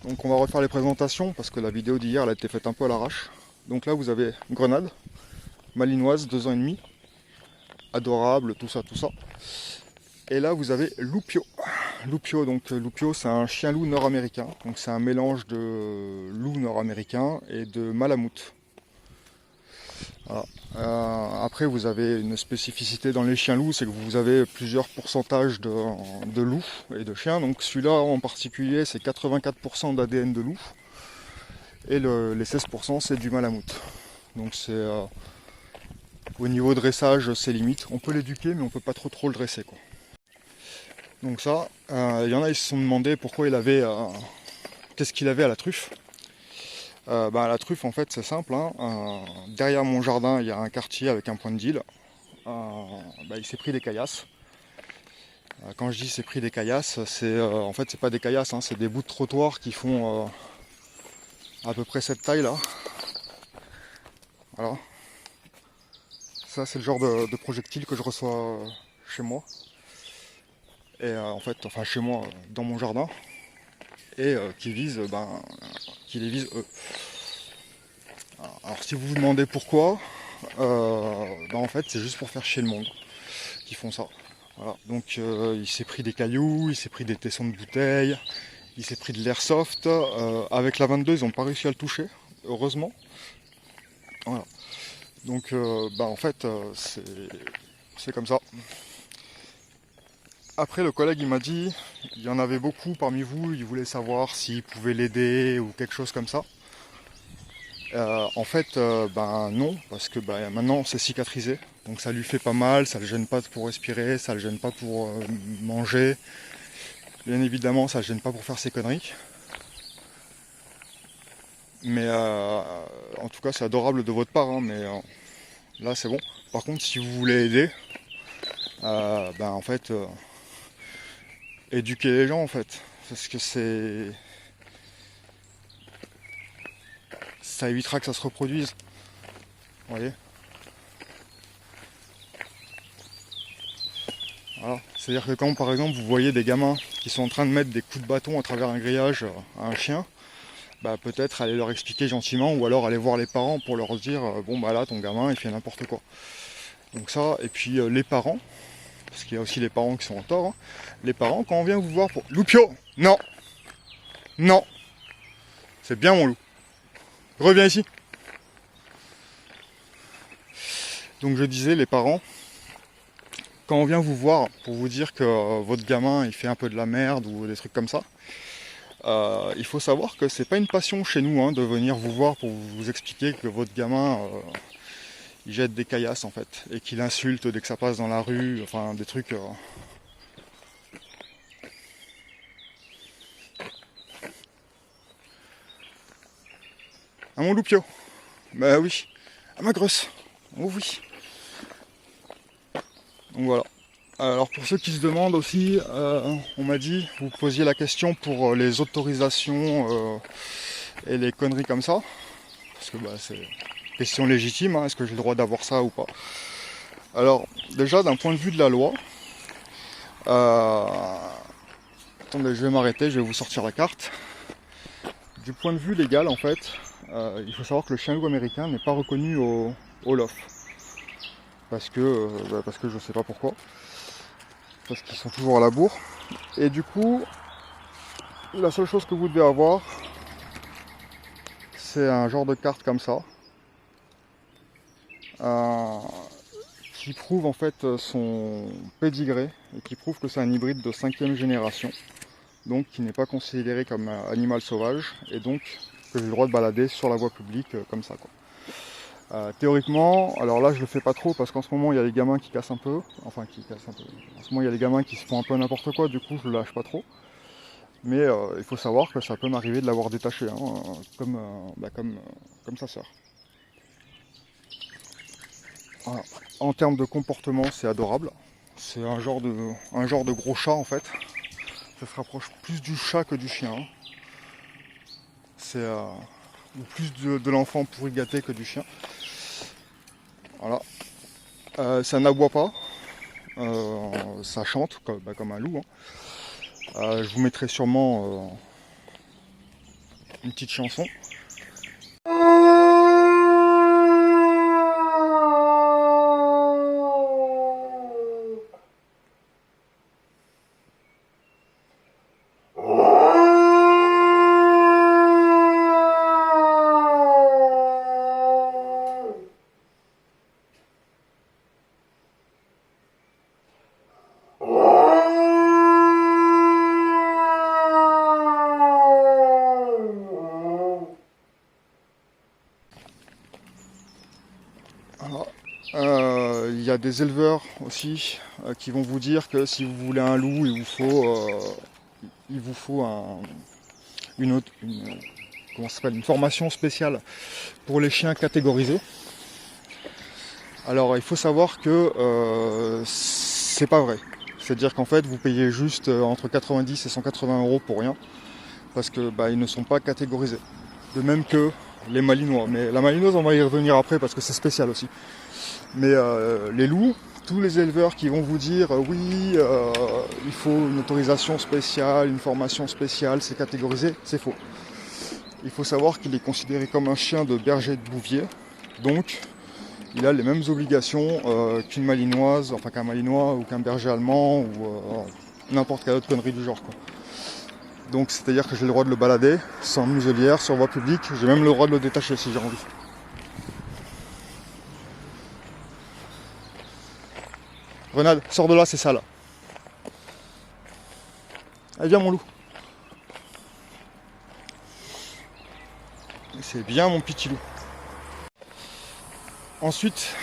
Donc on va refaire les présentations parce que la vidéo d'hier elle a été faite un peu à l'arrache. Donc là vous avez Grenade, Malinoise, 2 ans et demi, adorable, tout ça, tout ça. Et là vous avez Loupio. Loupio, donc Loupio c'est un chien loup nord-américain. Donc c'est un mélange de loup nord-américain et de malamute. Voilà. Après vous avez une spécificité dans les chiens loups, c'est que vous avez plusieurs pourcentages de loups et de chiens. Donc celui-là en particulier c'est 84% d'ADN de loup. Et les 16% c'est du malamute. Donc c'est au niveau dressage c'est limite. On peut l'éduquer mais on peut pas trop le dresser quoi. Donc ça, il y en a ils se sont demandé pourquoi il avait qu'est-ce qu'il avait à la truffe. La truffe en fait c'est simple, hein. Derrière mon jardin il y a un quartier avec un point de deal. Il s'est pris des caillasses. Quand je dis c'est pris des caillasses, c'est en fait c'est pas des caillasses, hein, c'est des bouts de trottoir qui font à peu près cette taille là. Voilà. Ça c'est le genre de projectile que je reçois chez moi. Et enfin chez moi, dans mon jardin. Et qui les vise eux. Alors si vous vous demandez pourquoi, en fait c'est juste pour faire chier le monde qui font ça. Voilà. Donc il s'est pris des cailloux, il s'est pris des tessons de bouteilles, il s'est pris de l'airsoft. Avec la 22 ils n'ont pas réussi à le toucher, heureusement. Voilà. Donc en fait c'est comme ça. Après le collègue il m'a dit, il y en avait beaucoup parmi vous, il voulait savoir s'il pouvait l'aider ou quelque chose comme ça. Non, parce que maintenant c'est cicatrisé, donc ça lui fait pas mal, ça le gêne pas pour respirer, ça le gêne pas pour manger. Bien évidemment ça le gêne pas pour faire ses conneries. Mais en tout cas c'est adorable de votre part, hein, mais là c'est bon. Par contre si vous voulez aider, éduquer les gens en fait, parce que ça évitera que ça se reproduise. Vous voyez. Voilà. C'est-à-dire que quand par exemple vous voyez des gamins qui sont en train de mettre des coups de bâton à travers un grillage à un chien, peut-être aller leur expliquer gentiment ou alors aller voir les parents pour leur dire là ton gamin il fait n'importe quoi. Donc ça, et puis les parents, parce qu'il y a aussi les parents qui sont en tort, hein. Les parents quand on vient vous voir pour Loupio, non, non, c'est bien mon loup, reviens ici. Donc je disais les parents, quand on vient vous voir pour vous dire que votre gamin il fait un peu de la merde ou des trucs comme ça, il faut savoir que c'est pas une passion chez nous, hein, de venir vous voir pour vous expliquer que votre gamin il jette des caillasses en fait et qu'il insulte dès que ça passe dans la rue, enfin des trucs. À mon loupio, bah oui, à ma grosse, oh oui. Donc voilà. Alors pour ceux qui se demandent aussi, on m'a dit, vous posiez la question pour les autorisations et les conneries comme ça. Parce que c'est une question légitime, hein, est-ce que j'ai le droit d'avoir ça ou pas. Alors déjà d'un point de vue de la loi, attendez je vais m'arrêter, je vais vous sortir la carte. Du point de vue légal en fait, il faut savoir que le chien loup américain n'est pas reconnu au LOF. Parce que je sais pas pourquoi. Parce qu'ils sont toujours à la bourre. Et du coup, la seule chose que vous devez avoir, c'est un genre de carte comme ça, qui prouve en fait son pédigré et qui prouve que c'est un hybride de 5e génération, donc qui n'est pas considéré comme un animal sauvage et donc que j'ai le droit de balader sur la voie publique comme ça quoi. Théoriquement, alors là je le fais pas trop parce qu'en ce moment il y a les gamins qui cassent un peu, en ce moment il y a les gamins qui se font un peu n'importe quoi, du coup je le lâche pas trop. Mais il faut savoir que ça peut m'arriver de l'avoir détaché, hein, comme sa sœur. Voilà. En termes de comportement, c'est adorable. C'est un genre de gros chat en fait. Ça se rapproche plus du chat que du chien, hein. C'est plus de l'enfant pourri gâté que du chien. Voilà. Ça n'aboie pas. Ça chante comme un loup, hein. Je vous mettrai sûrement une petite chanson. Il y a des éleveurs aussi qui vont vous dire que si vous voulez un loup, il vous faut comment ça s'appelle, une formation spéciale pour les chiens catégorisés. Alors il faut savoir que c'est pas vrai. C'est-à-dire qu'en fait vous payez juste entre 90 et 180 € pour rien, parce que ils ne sont pas catégorisés. De même que les malinois. Mais la malinoise, on va y revenir après parce que c'est spécial aussi. Mais les loups, tous les éleveurs qui vont vous dire oui, il faut une autorisation spéciale, une formation spéciale, c'est catégorisé, c'est faux. Il faut savoir qu'il est considéré comme un chien de berger de bouvier, donc il a les mêmes obligations qu'une malinoise, enfin qu'un malinois ou qu'un berger allemand ou n'importe quelle autre connerie du genre, quoi. Donc c'est-à-dire que j'ai le droit de le balader sans muselière, sur voie publique, j'ai même le droit de le détacher si j'ai envie. Grenade, sors de là, c'est ça là. Allez, viens mon loup. C'est bien mon petit loup. Ensuite,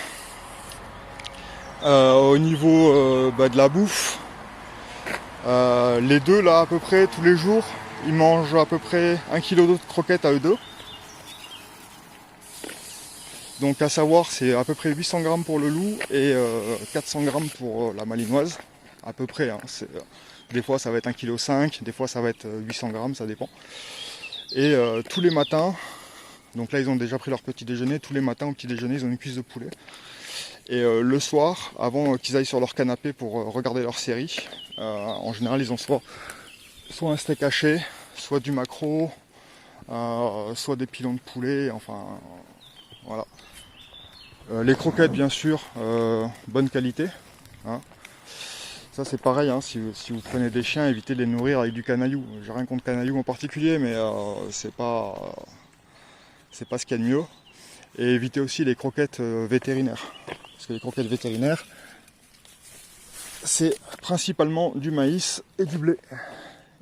au niveau de la bouffe, les deux là à peu près tous les jours, ils mangent à peu près 1 kg de croquettes à eux deux. Donc à savoir, c'est à peu près 800 grammes pour le loup et 400 grammes pour la malinoise. À peu près, hein. Des fois ça va être 1,5 kg, des fois ça va être 800 grammes, ça dépend. Et tous les matins, donc là ils ont déjà pris leur petit déjeuner, tous les matins au petit déjeuner ils ont une cuisse de poulet. Et le soir, avant qu'ils aillent sur leur canapé pour regarder leur série, en général ils ont soit un steak haché, soit du maquereau, soit des pilons de poulet, enfin voilà. Les croquettes bien sûr, bonne qualité, hein. Ça c'est pareil, hein, si vous prenez des chiens, évitez de les nourrir avec du canaillou. J'ai rien contre canaillou en particulier, mais c'est pas ce qu'il y a de mieux. Et évitez aussi les croquettes vétérinaires. Parce que les croquettes vétérinaires, c'est principalement du maïs et du blé.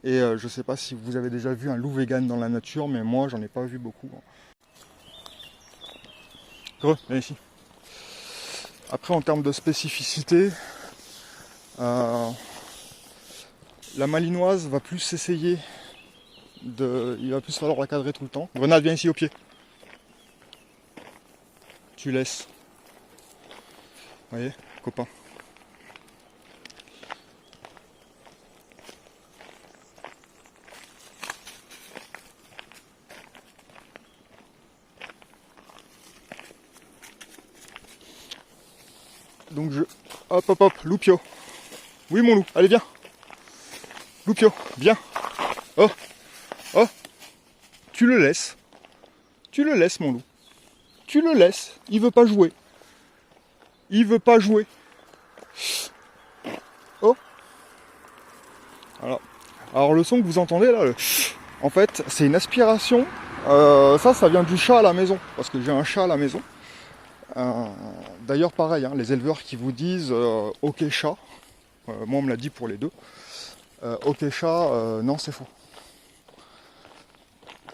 Et je sais pas si vous avez déjà vu un loup vegan dans la nature, mais moi j'en ai pas vu beaucoup. Viens ici. Après en termes de spécificité, la malinoise va plus s'essayer il va plus falloir la cadrer tout le temps. Grenade, viens ici au pied. Tu laisses. Vous voyez, copain. Donc hop, Loupio. Oui mon loup, allez viens. Loupio, viens. Oh, tu le laisses. Tu le laisses mon loup. Tu le laisses. Il veut pas jouer. Il veut pas jouer. Oh. Voilà. Alors le son que vous entendez là, en fait c'est une aspiration. Ça vient du chat à la maison. Parce que j'ai un chat à la maison. D'ailleurs pareil, hein, les éleveurs qui vous disent ok chat, moi on me l'a dit pour les deux, ok chat, non c'est faux.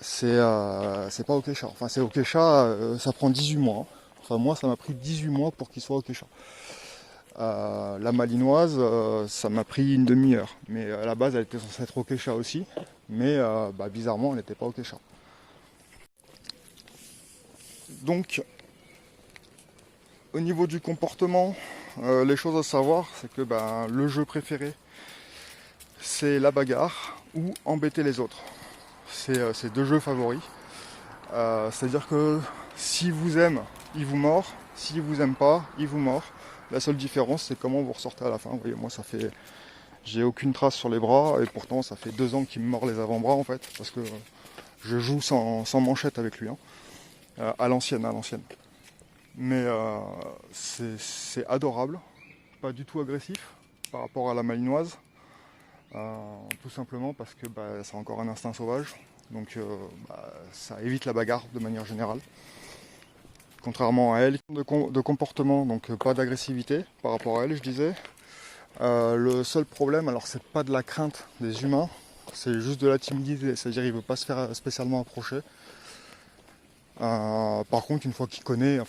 C'est pas ok chat, enfin c'est ok chat, ça prend 18 mois. Hein. Enfin moi ça m'a pris 18 mois pour qu'il soit ok chat. La malinoise, ça m'a pris une demi-heure, mais à la base elle était censée être ok chat aussi, mais bizarrement elle n'était pas ok chat. Donc au niveau du comportement, les choses à savoir, c'est que le jeu préféré, c'est la bagarre ou embêter les autres. C'est ces deux jeux favoris. C'est-à-dire que s'il vous aime, il vous mord. S'il vous aime pas, il vous mord. La seule différence, c'est comment vous ressortez à la fin. Vous voyez, moi, j'ai aucune trace sur les bras et pourtant, ça fait 2 ans qu'il me mord les avant-bras en fait, parce que Je joue sans manchette avec lui, hein. À l'ancienne. Mais c'est adorable, pas du tout agressif par rapport à la malinoise. Tout simplement parce que c'est encore un instinct sauvage. Donc ça évite la bagarre de manière générale. Contrairement à elle, de comportement, donc pas d'agressivité par rapport à elle, je disais. Le seul problème, alors c'est pas de la crainte des humains, c'est juste de la timidité, c'est-à-dire il veut pas se faire spécialement approcher. Par contre, une fois qu'il connaît,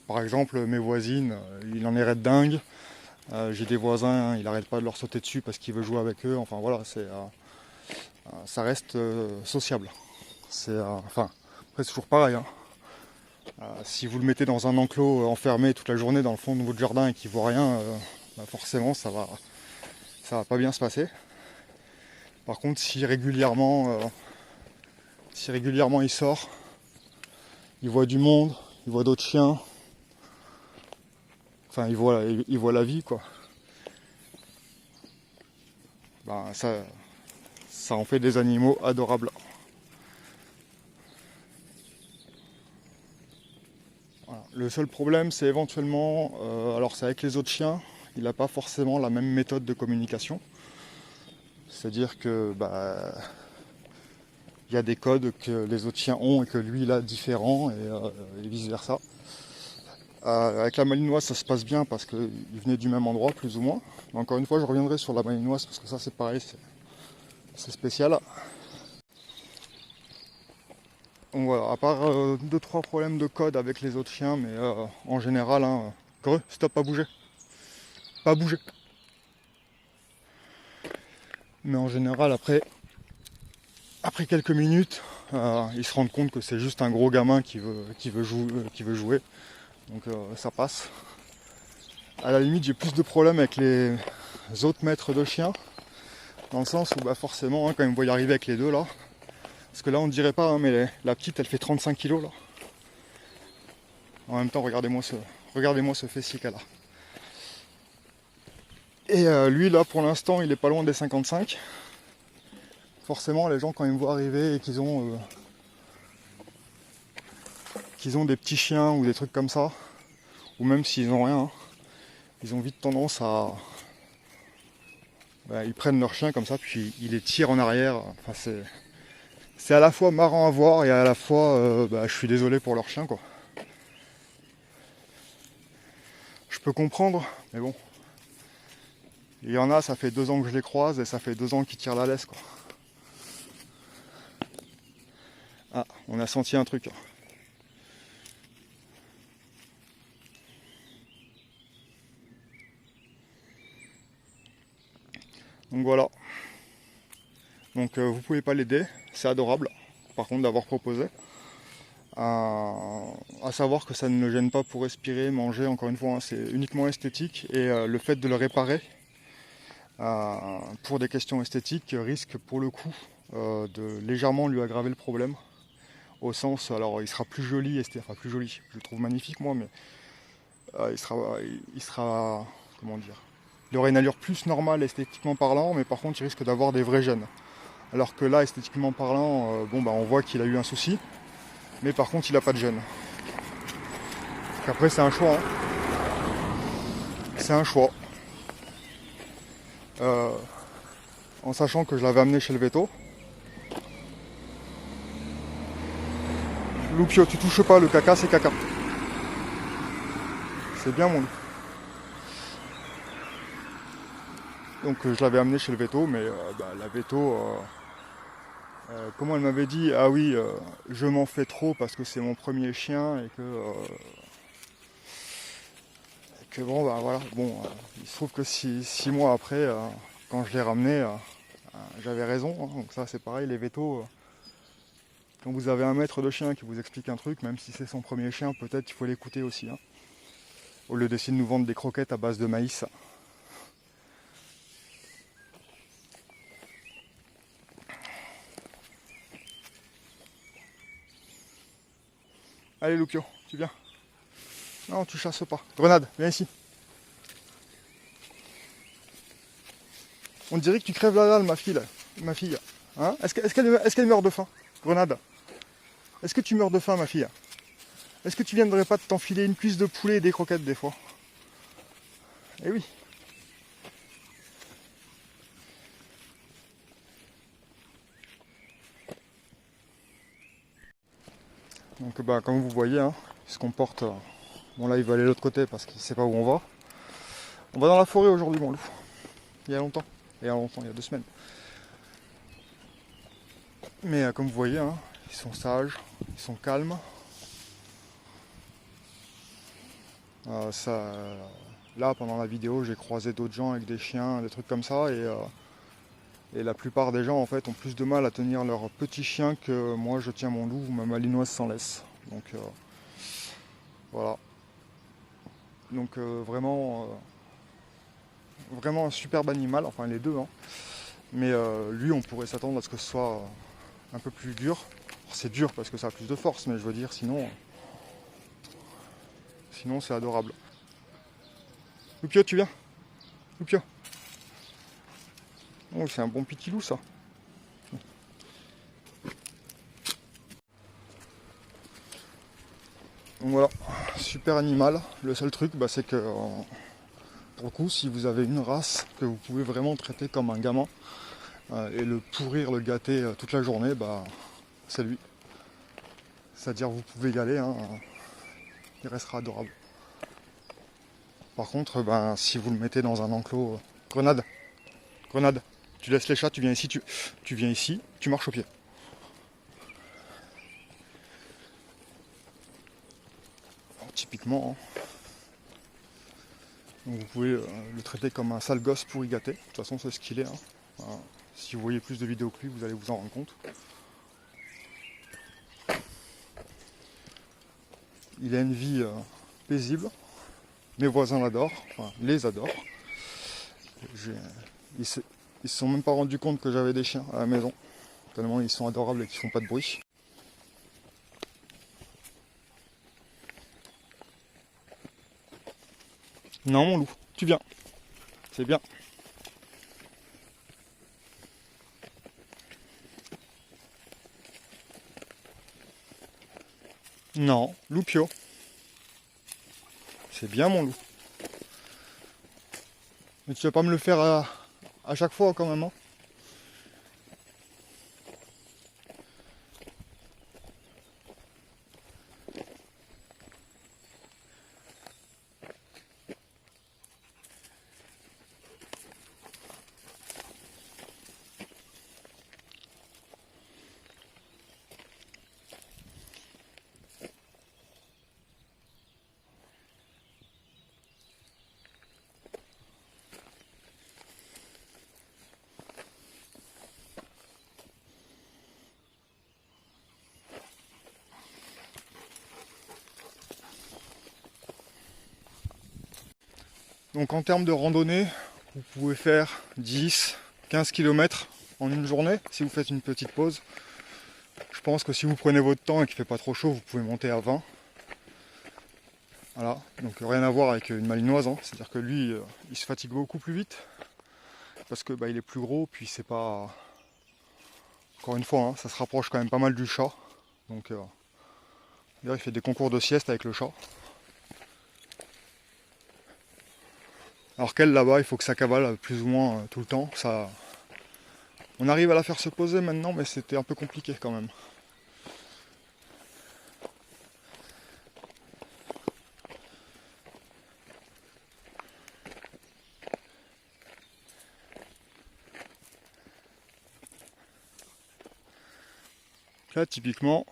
par exemple, mes voisines, il en est raide dingue. J'ai des voisins, hein, il arrête pas de leur sauter dessus parce qu'il veut jouer avec eux. Enfin voilà, ça reste sociable. Après c'est toujours pareil, hein. Si vous le mettez dans un enclos enfermé toute la journée dans le fond de votre jardin et qu'il voit rien, forcément ça va pas bien se passer. Par contre, si régulièrement il sort, il voit du monde, il voit d'autres chiens, enfin il voit la vie, quoi. Ça en fait des animaux adorables. Voilà. Le seul problème, c'est éventuellement, alors c'est avec les autres chiens, il n'a pas forcément la même méthode de communication. C'est-à-dire que il y a des codes que les autres chiens ont et que lui il a différents et vice versa. Avec la malinoise ça se passe bien parce qu'ils venaient du même endroit plus ou moins. Mais encore une fois je reviendrai sur la malinoise parce que ça c'est pareil, c'est spécial. Donc voilà, à part 2-3 problèmes de code avec les autres chiens, mais en général, hein, stop, pas bouger. Pas bouger. Mais en général, après quelques minutes, ils se rendent compte que c'est juste un gros gamin qui veut jouer. Donc ça passe. À la limite, j'ai plus de problèmes avec les autres maîtres de chiens, dans le sens où forcément, hein, quand ils me voient y arriver avec les deux là, parce que là on ne dirait pas, hein, mais la petite elle fait 35 kg là. En même temps, regardez-moi ce fessier qu'elle a. Et lui là pour l'instant il est pas loin des 55. Forcément les gens quand ils me voient arriver et qu'ils ont des petits chiens ou des trucs comme ça, ou même s'ils ont rien, hein, ils ont vite tendance à... ils prennent leur chien comme ça puis ils les tirent en arrière. Enfin, c'est à la fois marrant à voir et à la fois je suis désolé pour leur chien, quoi. Je peux comprendre, mais bon. Il y en a, ça fait 2 ans que je les croise et ça fait 2 ans qu'ils tirent la laisse, quoi. Ah, on a senti un truc. Donc voilà. Donc vous pouvez pas l'aider, c'est adorable par contre d'avoir proposé. À savoir que ça ne le gêne pas pour respirer, manger, encore une fois, hein, c'est uniquement esthétique et le fait de le réparer pour des questions esthétiques risque pour le coup de légèrement lui aggraver le problème. Au sens, alors il sera plus joli, enfin plus joli, je le trouve magnifique moi, mais il sera, comment dire, il aurait une allure plus normale esthétiquement parlant, mais par contre il risque d'avoir des vrais gènes. Alors que là, esthétiquement parlant, on voit qu'il a eu un souci, mais par contre il n'a pas de gène. Après c'est un choix, hein. C'est un choix. En sachant que je l'avais amené chez le veto. Loupio, tu touches pas, le caca c'est caca. C'est bien mon loup. Donc je l'avais amené chez le veto, mais la veto, comment elle m'avait dit, ah oui, je m'en fais trop parce que c'est mon premier chien et que bon voilà, il se trouve que 6 mois après, quand je l'ai ramené, j'avais raison, hein. Donc ça c'est pareil, les vétos, quand vous avez un maître de chien qui vous explique un truc, même si c'est son premier chien, peut-être qu'il faut l'écouter aussi, hein. Au lieu d'essayer de nous vendre des croquettes à base de maïs. Allez Loupio, tu viens. Non, tu chasses pas. Grenade, viens ici. On dirait que tu crèves la dalle, ma fille. Hein? Est-ce qu'elle meurt de faim? Grenade, est-ce que tu meurs de faim, ma fille? Est-ce que tu viendrais pas de t'enfiler une cuisse de poulet et des croquettes des fois? Eh oui. Donc bah, comme vous voyez, hein, il se comporte... bon là il va aller de l'autre côté parce qu'il sait pas où on va. On va dans la forêt aujourd'hui, mon loup. Il y a longtemps. Il y a 2 semaines. Mais comme vous voyez, hein, ils sont sages, ils sont calmes. Là, pendant la vidéo, j'ai croisé d'autres gens avec des chiens, des trucs comme ça, et la plupart des gens en fait ont plus de mal à tenir leur petit chien que moi je tiens mon loup ou ma malinoise sans laisse. Donc voilà. Donc vraiment un superbe animal, enfin les deux, hein. Mais lui, on pourrait s'attendre à ce que ce soit un peu plus dur. C'est dur parce que ça a plus de force, mais je veux dire, sinon c'est adorable. Loupio, tu viens? Loupio. Oh, c'est un bon petit loup, ça. Donc voilà, super animal. Le seul truc, bah, c'est que pour le coup, si vous avez une race que vous pouvez vraiment traiter comme un gamin et le pourrir, le gâter toute la journée, bah, c'est lui. C'est-à-dire vous pouvez y aller, hein, il restera adorable. Par contre, ben, si vous le mettez dans un enclos... Grenade, tu laisses les chats, tu viens ici, tu viens ici, tu marches au pied. Alors, typiquement, hein, donc vous pouvez le traiter comme un sale gosse pour y gâter. De toute façon, c'est ce qu'il est. Hein. Voilà. Si vous voyez plus de vidéos que lui, vous allez vous en rendre compte. Il a une vie paisible. Mes voisins l'adorent, enfin les adorent. Ils se sont même pas rendus compte que j'avais des chiens à la maison. Tellement ils sont adorables et qu'ils font pas de bruit. Non mon loup, tu viens. C'est bien. Non, Loupio. C'est bien mon loup. Mais tu vas pas me le faire à chaque fois quand même, hein. Donc en termes de randonnée, vous pouvez faire 10, 15 km en une journée si vous faites une petite pause. Je pense que si vous prenez votre temps et qu'il ne fait pas trop chaud, vous pouvez monter à 20. Voilà, donc rien à voir avec une malinoise, hein. C'est-à-dire que lui, il se fatigue beaucoup plus vite parce que bah, il est plus gros, puis c'est pas... Encore une fois, hein, ça se rapproche quand même pas mal du chat. Donc d'ailleurs, il fait des concours de sieste avec le chat. Alors qu'elle là-bas, il faut que ça cavale plus ou moins tout le temps. Ça... On arrive à la faire se poser maintenant, mais c'était un peu compliqué quand même. Là, typiquement,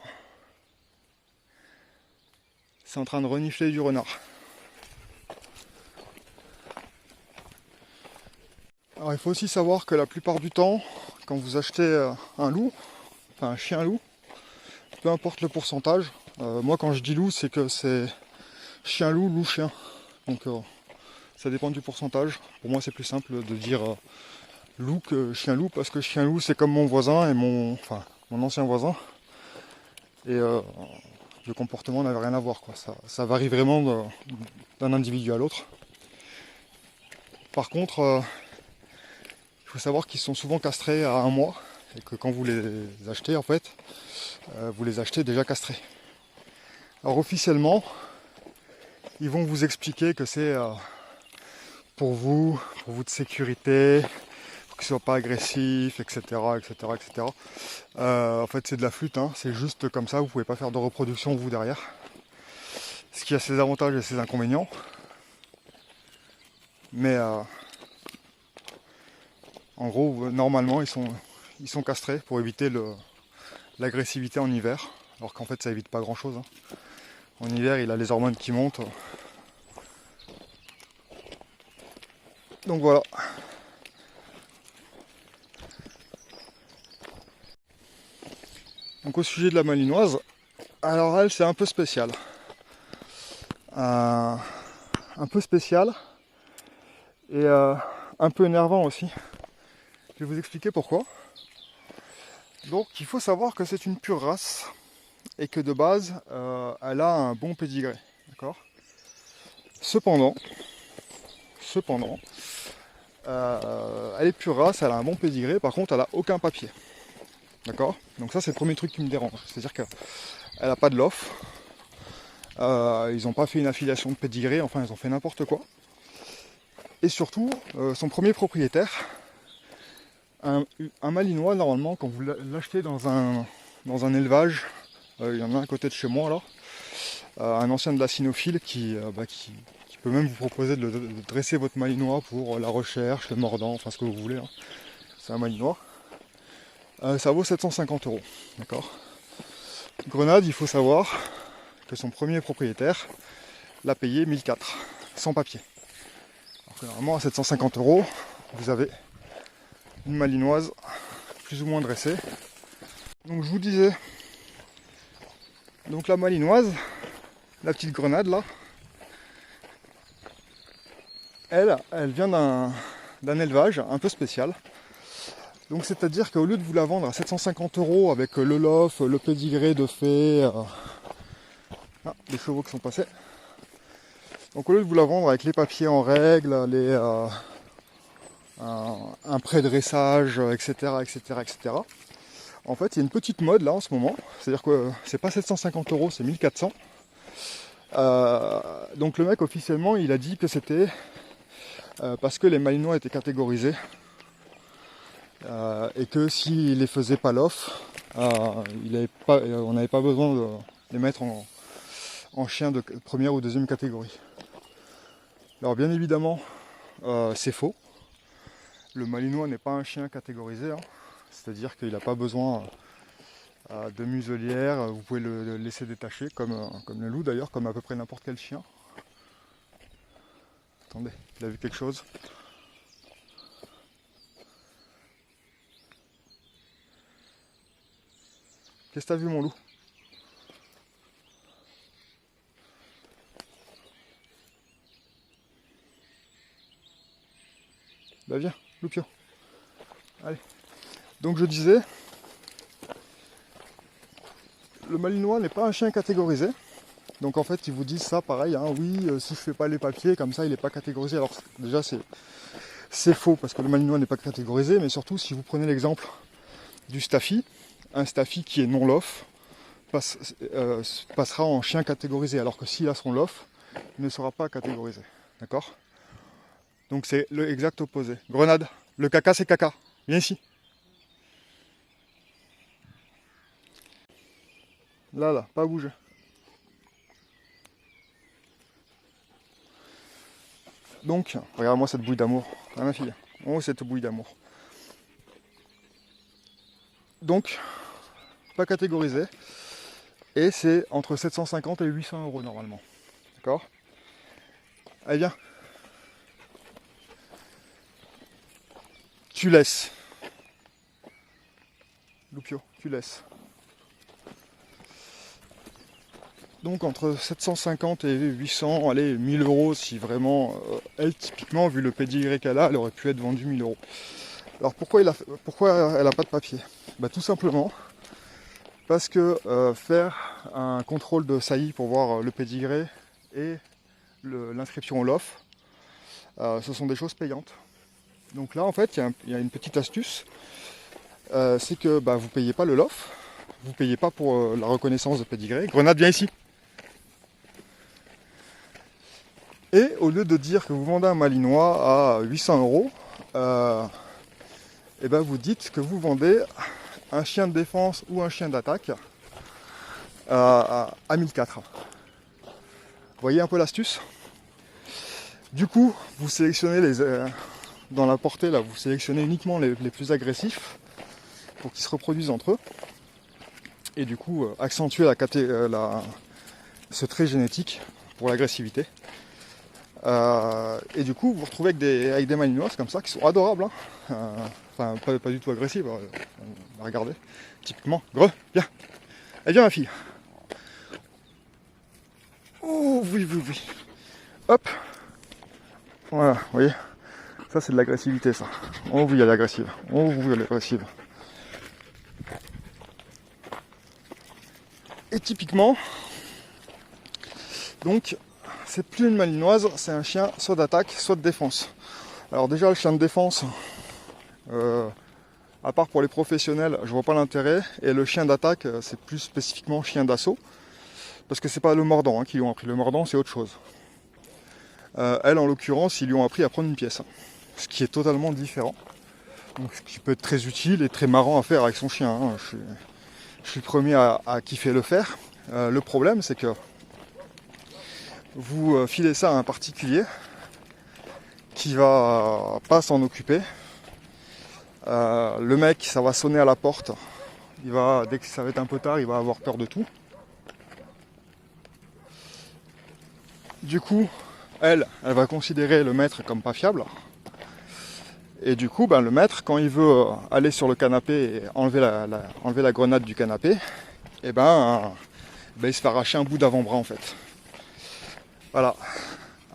c'est en train de renifler du renard. Alors il faut aussi savoir que la plupart du temps, quand vous achetez un loup, enfin un chien loup, peu importe le pourcentage, moi quand je dis loup, c'est que c'est chien loup, loup chien. Donc ça dépend du pourcentage. Pour moi c'est plus simple de dire loup que chien loup, parce que chien loup c'est comme mon voisin et mon ancien voisin. Et le comportement n'avait rien à voir, quoi. Ça varie vraiment d'un individu à l'autre. Par contre, il faut savoir qu'ils sont souvent castrés à 1 mois et que quand vous les achetez, en fait, vous les achetez déjà castrés. Alors officiellement, ils vont vous expliquer que c'est pour vous de sécurité, pour qu'ils ne soient pas agressifs, etc. etc., etc. En fait, c'est de la flûte, hein. C'est juste comme ça, vous ne pouvez pas faire de reproduction vous derrière. Ce qui a ses avantages et ses inconvénients. Mais en gros, normalement, ils sont castrés pour éviter l'agressivité en hiver. Alors qu'en fait, ça évite pas grand-chose, hein. En hiver, il a les hormones qui montent. Donc voilà. Donc au sujet de la malinoise, alors elle, c'est un peu spécial. Un peu spécial et un peu énervant aussi. Je vais vous expliquer pourquoi. Donc il faut savoir que c'est une pure race et que de base elle a un bon pédigré, d'accord. Cependant, elle est pure race, elle a un bon pédigré, par contre elle a aucun papier, d'accord. Donc ça c'est le premier truc qui me dérange, c'est-à-dire qu'elle n'a pas de lof, ils n'ont pas fait une affiliation de pédigré, enfin ils ont fait n'importe quoi. Et surtout, son premier propriétaire, un malinois, normalement, quand vous l'achetez dans un élevage, il y en a un à côté de chez moi là, un ancien de la cynophile qui peut même vous proposer de dresser votre malinois pour la recherche, le mordant, enfin ce que vous voulez, hein. C'est un malinois. Ça vaut 750 €, d'accord. Grenade, il faut savoir que son premier propriétaire l'a payé 1004, sans papier. Alors que normalement à 750 €, vous avez une malinoise plus ou moins dressée. Donc je vous disais, donc la malinoise, la petite grenade là, elle vient d'un élevage un peu spécial. Donc c'est-à-dire qu'au lieu de vous la vendre à 750 € avec le lof, le pédigré de fait, les chevaux qui sont passés. Donc au lieu de vous la vendre avec les papiers en règle, un pré-dressage, etc., etc., etc. En fait, il y a une petite mode là en ce moment. C'est-à-dire que c'est pas 750 €, c'est 1400. Donc le mec officiellement, il a dit que c'était parce que les malinois étaient catégorisés et que s'il les faisait pas l'off, on n'avait pas besoin de les mettre en chien de première ou deuxième catégorie. Alors bien évidemment, c'est faux. Le malinois n'est pas un chien catégorisé, hein. C'est-à-dire qu'il n'a pas besoin de muselière, vous pouvez le laisser détacher, comme le loup d'ailleurs, comme à peu près n'importe quel chien. Attendez, il a vu quelque chose. Qu'est-ce que t'as vu, mon loup? Bah viens, Loupio. Allez. Donc je disais, le malinois n'est pas un chien catégorisé. Donc en fait ils vous disent ça pareil, hein, oui, si je fais pas les papiers, comme ça il n'est pas catégorisé. Alors déjà c'est faux parce que le malinois n'est pas catégorisé, mais surtout si vous prenez l'exemple du staffy, un staffy qui est non lof passera en chien catégorisé, alors que s'il a son lof, il ne sera pas catégorisé. D'accord? Donc c'est le exact opposé. Grenade, le caca c'est caca. Viens ici. Là, pas bouger. Donc, regarde-moi cette bouille d'amour. Ah ma fille. Oh, cette bouille d'amour. Donc, pas catégorisé. Et c'est entre 750 et 800 € normalement. D'accord? Allez, viens. Tu laisses. Loupio, tu laisses. Donc entre 750 et 800, allez, 1000 € si vraiment, elle typiquement, vu le pédigré qu'elle a, elle aurait pu être vendue 1000 €. Alors pourquoi elle n'a pas de papier? Bah, tout simplement parce que faire un contrôle de saillie pour voir le pédigré et l'inscription au LOF, ce sont des choses payantes. Donc là en fait il y a une petite astuce. c'est que bah, vous ne payez pas le LOF, vous ne payez pas pour la reconnaissance de pédigré. Grenade, viens ici. Et au lieu de dire que vous vendez un malinois à 800 euros, et ben vous dites que vous vendez un chien de défense ou un chien d'attaque à 1004. Vous voyez un peu l'astuce? Du coup, vous sélectionnez dans la portée, là, vous sélectionnez uniquement les plus agressifs pour qu'ils se reproduisent entre eux. Et du coup, accentuer ce trait génétique pour l'agressivité. Et du coup, vous vous retrouvez avec des malinoises comme ça qui sont adorables. Hein. Enfin, pas du tout agressives. Regardez. Typiquement, viens. Allez, viens ma fille. Oh oui. Hop. Voilà, vous voyez. Ça c'est de l'agressivité ça. Oh oui, elle est agressive. Oh oui, elle est agressive. Et typiquement, donc, c'est plus une malinoise, c'est un chien soit d'attaque, soit de défense. Alors déjà, le chien de défense, à part pour les professionnels, je vois pas l'intérêt. Et le chien d'attaque, c'est plus spécifiquement chien d'assaut. Parce que c'est pas le mordant qui lui ont appris. Le mordant, c'est autre chose. Elle, en l'occurrence, ils lui ont appris à prendre une pièce. Ce qui est totalement différent. Donc, ce qui peut être très utile et très marrant à faire avec son chien. Hein. Je suis le premier à kiffer le faire. Le problème, c'est que vous filez ça à un particulier qui va pas s'en occuper. Le mec, ça va sonner à la porte. Dès que ça va être un peu tard, il va avoir peur de tout. Du coup, elle va considérer le maître comme pas fiable. Et du coup, le maître, quand il veut aller sur le canapé et enlever la grenade du canapé, il se fait arracher un bout d'avant-bras en fait. Voilà.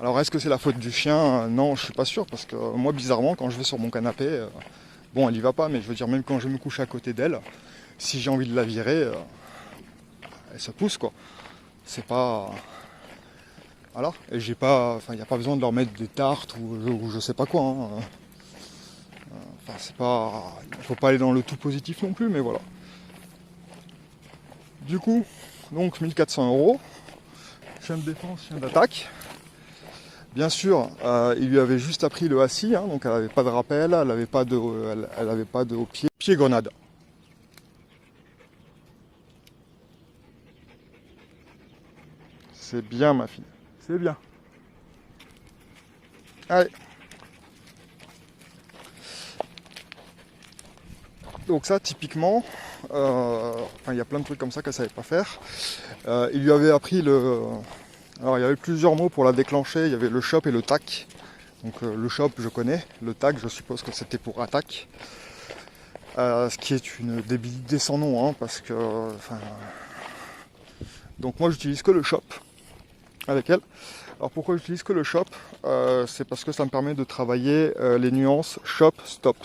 Alors est-ce que c'est la faute du chien? Non, je suis pas sûr, parce que moi bizarrement, quand je vais sur mon canapé, bon, elle y va pas, mais je veux dire, même quand je me couche à côté d'elle, si j'ai envie de la virer, elle se pousse quoi. C'est pas... Voilà. Et il n'y a pas besoin de leur mettre des tartes ou je sais pas quoi. Hein. Enfin, c'est pas... Il faut pas aller dans le tout positif non plus, mais voilà. Du coup, donc 1400 euros. Chien de défense, chien d'attaque. Bien sûr, il lui avait juste appris le assis, hein, donc elle n'avait pas de rappel, elle n'avait pas de au pied grenade. C'est bien ma fille, c'est bien. Allez. Donc ça, typiquement, il y a plein de trucs comme ça qu'elle ne savait pas faire. Il lui avait appris Alors il y avait plusieurs mots pour la déclencher, il y avait le chop et le tac. Donc le chop je connais, le tac je suppose que c'était pour attaque. Ce qui est une débilité sans nom, hein, parce que... Donc moi j'utilise que le chop avec elle. Alors pourquoi j'utilise que le chop? C'est parce que ça me permet de travailler les nuances chop, stop.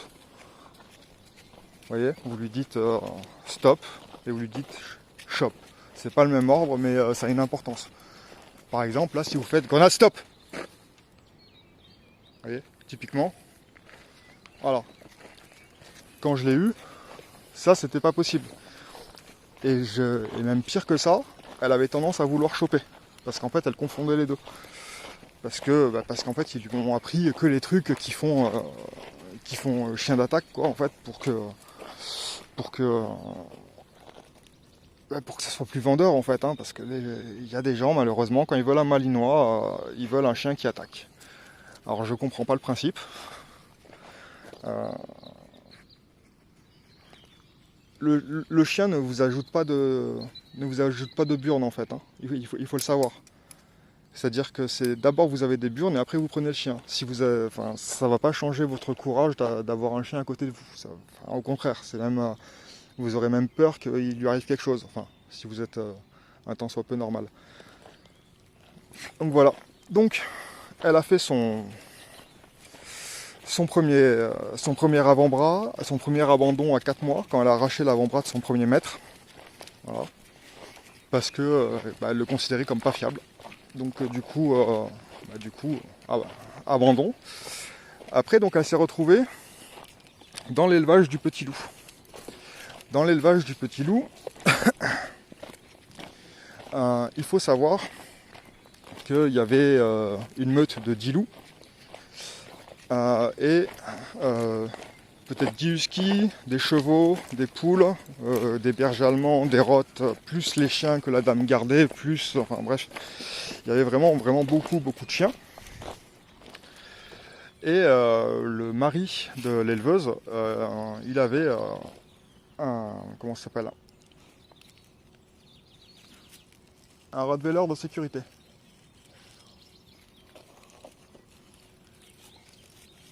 Vous voyez, vous lui dites stop et vous lui dites chop. C'est pas le même ordre, mais ça a une importance. Par exemple, là, si vous faites grenade stop, vous voyez, typiquement, voilà. Quand je l'ai eu, ça, c'était pas possible. Et même pire que ça, elle avait tendance à vouloir choper, parce qu'en fait, elle confondait les deux. Parce qu'en fait, ils lui ont appris que les trucs qui font chien d'attaque, quoi, en fait, pour que ça soit plus vendeur en fait, hein, parce que il y a des gens malheureusement quand ils veulent un malinois, ils veulent un chien qui attaque. Alors je comprends pas le principe. Le chien ne vous ajoute pas de burne en fait, hein. Il faut le savoir. C'est-à-dire que c'est d'abord vous avez des burnes et après vous prenez le chien. Ça va pas changer votre courage d'avoir un chien à côté de vous. Au contraire, c'est même vous aurez même peur qu'il lui arrive quelque chose. Enfin, si vous êtes un tant soit peu normal. Donc voilà. Donc, elle a fait son premier avant-bras, son premier abandon à 4 mois, quand elle a arraché l'avant-bras de son premier maître. Voilà. Parce que elle le considérait comme pas fiable. Donc du coup, abandon. Après, donc, elle s'est retrouvée dans l'élevage du petit loup. Dans l'élevage du petit loup, il faut savoir qu'il y avait une meute de 10 loups et peut-être 10 huskies, des chevaux, des poules, des bergers allemands, des rottes, plus les chiens que la dame gardait, plus, enfin bref, il y avait vraiment beaucoup de chiens. Et le mari de l'éleveuse, il avait comment ça s'appelle, un Rottweiler de sécurité.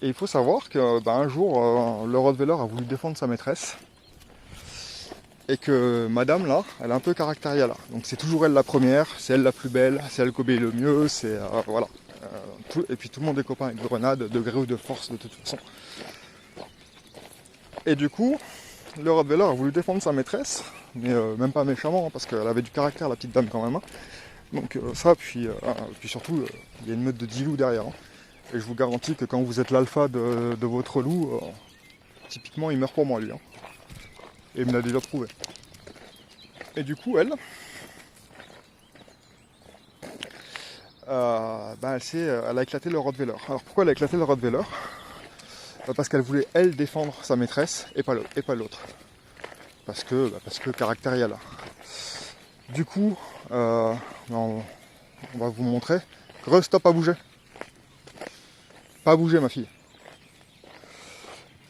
Et il faut savoir qu'un jour, le Rottweiler a voulu défendre sa maîtresse. Et que madame là, elle est un peu caractérielle. Donc c'est toujours elle la première, c'est elle la plus belle, c'est elle qui obéit le mieux, c'est voilà. Et puis tout le monde est copain avec Grenade, de gré ou de force de toute façon. Et du coup, le Rottweiler a voulu défendre sa maîtresse, mais même pas méchamment, hein, parce qu'elle avait du caractère la petite dame quand même. Hein. Donc ça, puis surtout, il y a une meute de 10 loups derrière. Hein. Et je vous garantis que quand vous êtes l'alpha de votre loup, typiquement il meurt pour moi lui. Hein. Et il me l'a déjà prouvé. Et du coup, elle a éclaté le Rottweiler. Alors pourquoi elle a éclaté le Rottweiler ? Parce qu'elle voulait, elle, défendre sa maîtresse et pas l'autre. Parce que caractériel. Du coup, on va vous montrer. Stop à bouger. Pas à bouger, ma fille.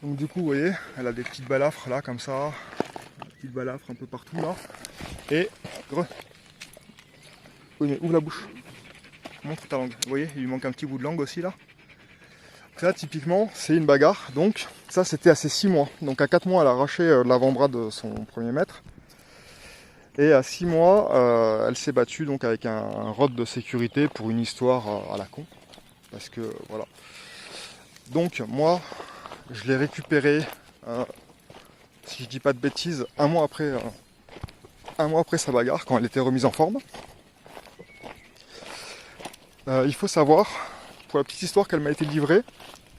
Donc du coup, vous voyez, elle a des petites balafres là, comme ça. Des petites balafres un peu partout là. Et... Oui, mais ouvre la bouche. Montre ta langue. Vous voyez, il lui manque un petit bout de langue aussi là. Ça, typiquement, c'est une bagarre. Donc, ça, c'était à ses 6 mois. Donc, à 4 mois, elle a arraché l'avant-bras de son premier maître. Et à 6 mois, elle s'est battue donc, avec un rod de sécurité pour une histoire à la con. Parce que, voilà. Donc, moi, je l'ai récupéré, si je dis pas de bêtises, un mois après sa bagarre, quand elle était remise en forme. Il faut savoir, pour la petite histoire, qu'elle m'a été livrée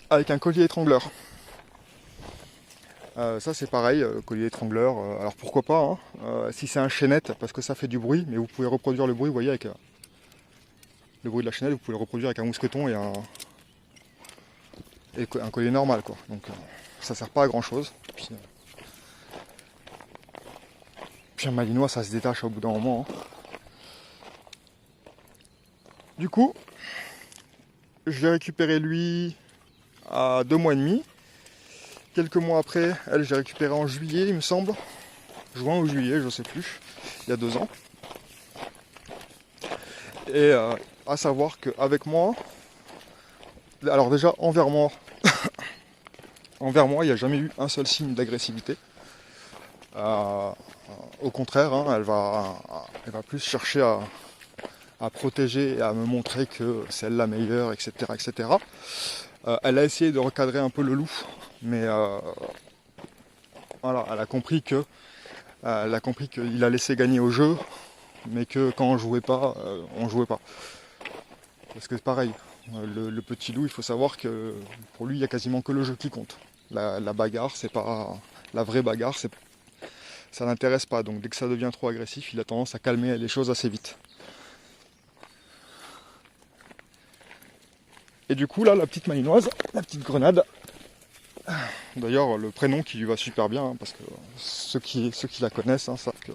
avec un collier étrangleur. Ça c'est pareil, collier étrangleur, alors pourquoi pas, hein, si c'est un chaînette, parce que ça fait du bruit, mais vous pouvez reproduire le bruit, vous voyez, avec le bruit de la chaînette, vous pouvez le reproduire avec un mousqueton et un collier normal, quoi. Donc ça sert pas à grand chose. Puis un malinois, ça se détache au bout d'un moment. Hein. Du coup, je l'ai récupéré lui à 2 mois et demi. Quelques mois après, elle, j'ai récupéré en juillet, il me semble. Juin ou juillet, je sais plus. Il y a 2 ans. Et à savoir qu'avec moi, alors déjà envers moi, il n'y a jamais eu un seul signe d'agressivité. Au contraire, hein, elle va plus chercher à protéger et à me montrer que c'est elle la meilleure, etc. etc. Elle a essayé de recadrer un peu le loup, mais voilà, elle a compris qu'il a laissé gagner au jeu, mais que quand on jouait pas, on jouait pas. Parce que c'est pareil, le petit loup, il faut savoir que pour lui, il n'y a quasiment que le jeu qui compte. La bagarre, c'est pas la vraie bagarre, ça l'intéresse pas. Donc dès que ça devient trop agressif, il a tendance à calmer les choses assez vite. Et du coup là, la petite malinoise, la petite Grenade, d'ailleurs le prénom qui lui va super bien, hein, parce que ceux qui la connaissent hein, savent que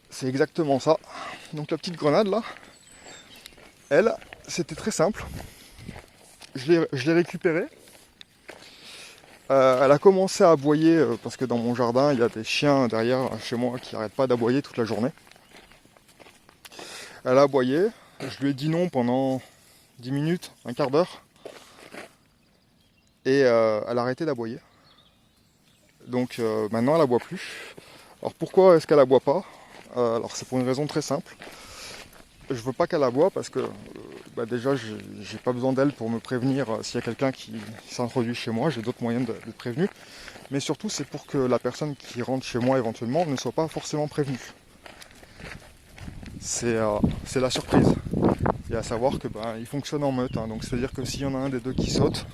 c'est exactement ça. Donc la petite Grenade là, elle, c'était très simple. Je l'ai récupérée. Elle a commencé à aboyer parce que dans mon jardin il y a des chiens derrière chez moi qui n'arrêtent pas d'aboyer toute la journée. Elle a aboyé, je lui ai dit non pendant 10 minutes, un quart d'heure. Et elle a arrêté d'aboyer. Donc maintenant elle aboie plus. Alors pourquoi est-ce qu'elle aboie pas ? Alors c'est pour une raison très simple. Je veux pas qu'elle aboie parce que déjà j'ai pas besoin d'elle pour me prévenir s'il y a quelqu'un qui s'introduit chez moi, j'ai d'autres moyens d'être prévenu. Mais surtout c'est pour que la personne qui rentre chez moi éventuellement ne soit pas forcément prévenue. C'est la surprise. Et à savoir que il fonctionne en meute, hein, donc c'est à dire que s'il y en a un des deux qui saute,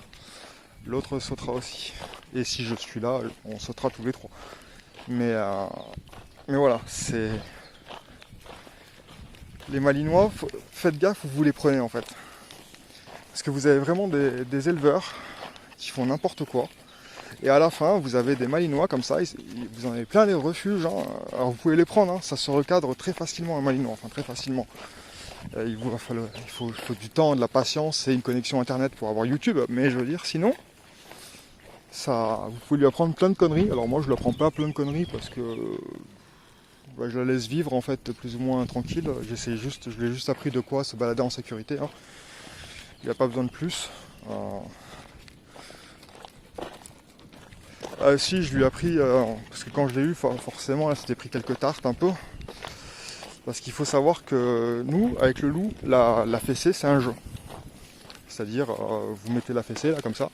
l'autre sautera aussi. Et si je suis là, on sautera tous les trois. Mais voilà, c'est... Les malinois, faites gaffe où vous les prenez en fait. Parce que vous avez vraiment des éleveurs qui font n'importe quoi. Et à la fin, vous avez des malinois comme ça, vous en avez plein les refuges. Hein. Alors vous pouvez les prendre, hein. Ça se recadre très facilement un malinois, enfin très facilement. Il faut du temps, de la patience et une connexion internet pour avoir YouTube. Mais je veux dire, sinon, ça, vous pouvez lui apprendre plein de conneries. Alors moi je lui apprends pas plein de conneries parce que je la laisse vivre en fait plus ou moins tranquille. Je lui ai juste appris de quoi se balader en sécurité. Hein. Il n'y a pas besoin de plus. Si, je lui ai appris, parce que quand je l'ai eu, forcément, elle s'était pris quelques tartes un peu. Parce qu'il faut savoir que nous, avec le loup, la fessée, c'est un jeu. C'est-à-dire, vous mettez la fessée, là, comme ça.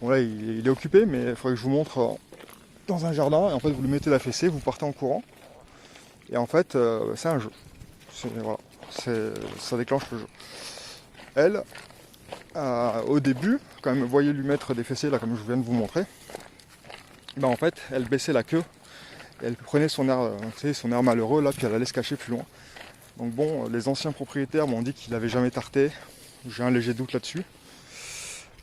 Bon, là, il est occupé, mais il faudrait que je vous montre dans un jardin. Et en fait, vous lui mettez la fessée, vous partez en courant. Et en fait, c'est un jeu. Voilà, ça déclenche le jeu. Elle, au début, quand même, vous voyez lui mettre des fessées, là, comme je viens de vous montrer. En fait, elle baissait la queue. Et elle prenait son air malheureux, là, puis elle allait se cacher plus loin. Donc bon, les anciens propriétaires m'ont dit qu'il n'avait jamais tarté. J'ai un léger doute là-dessus.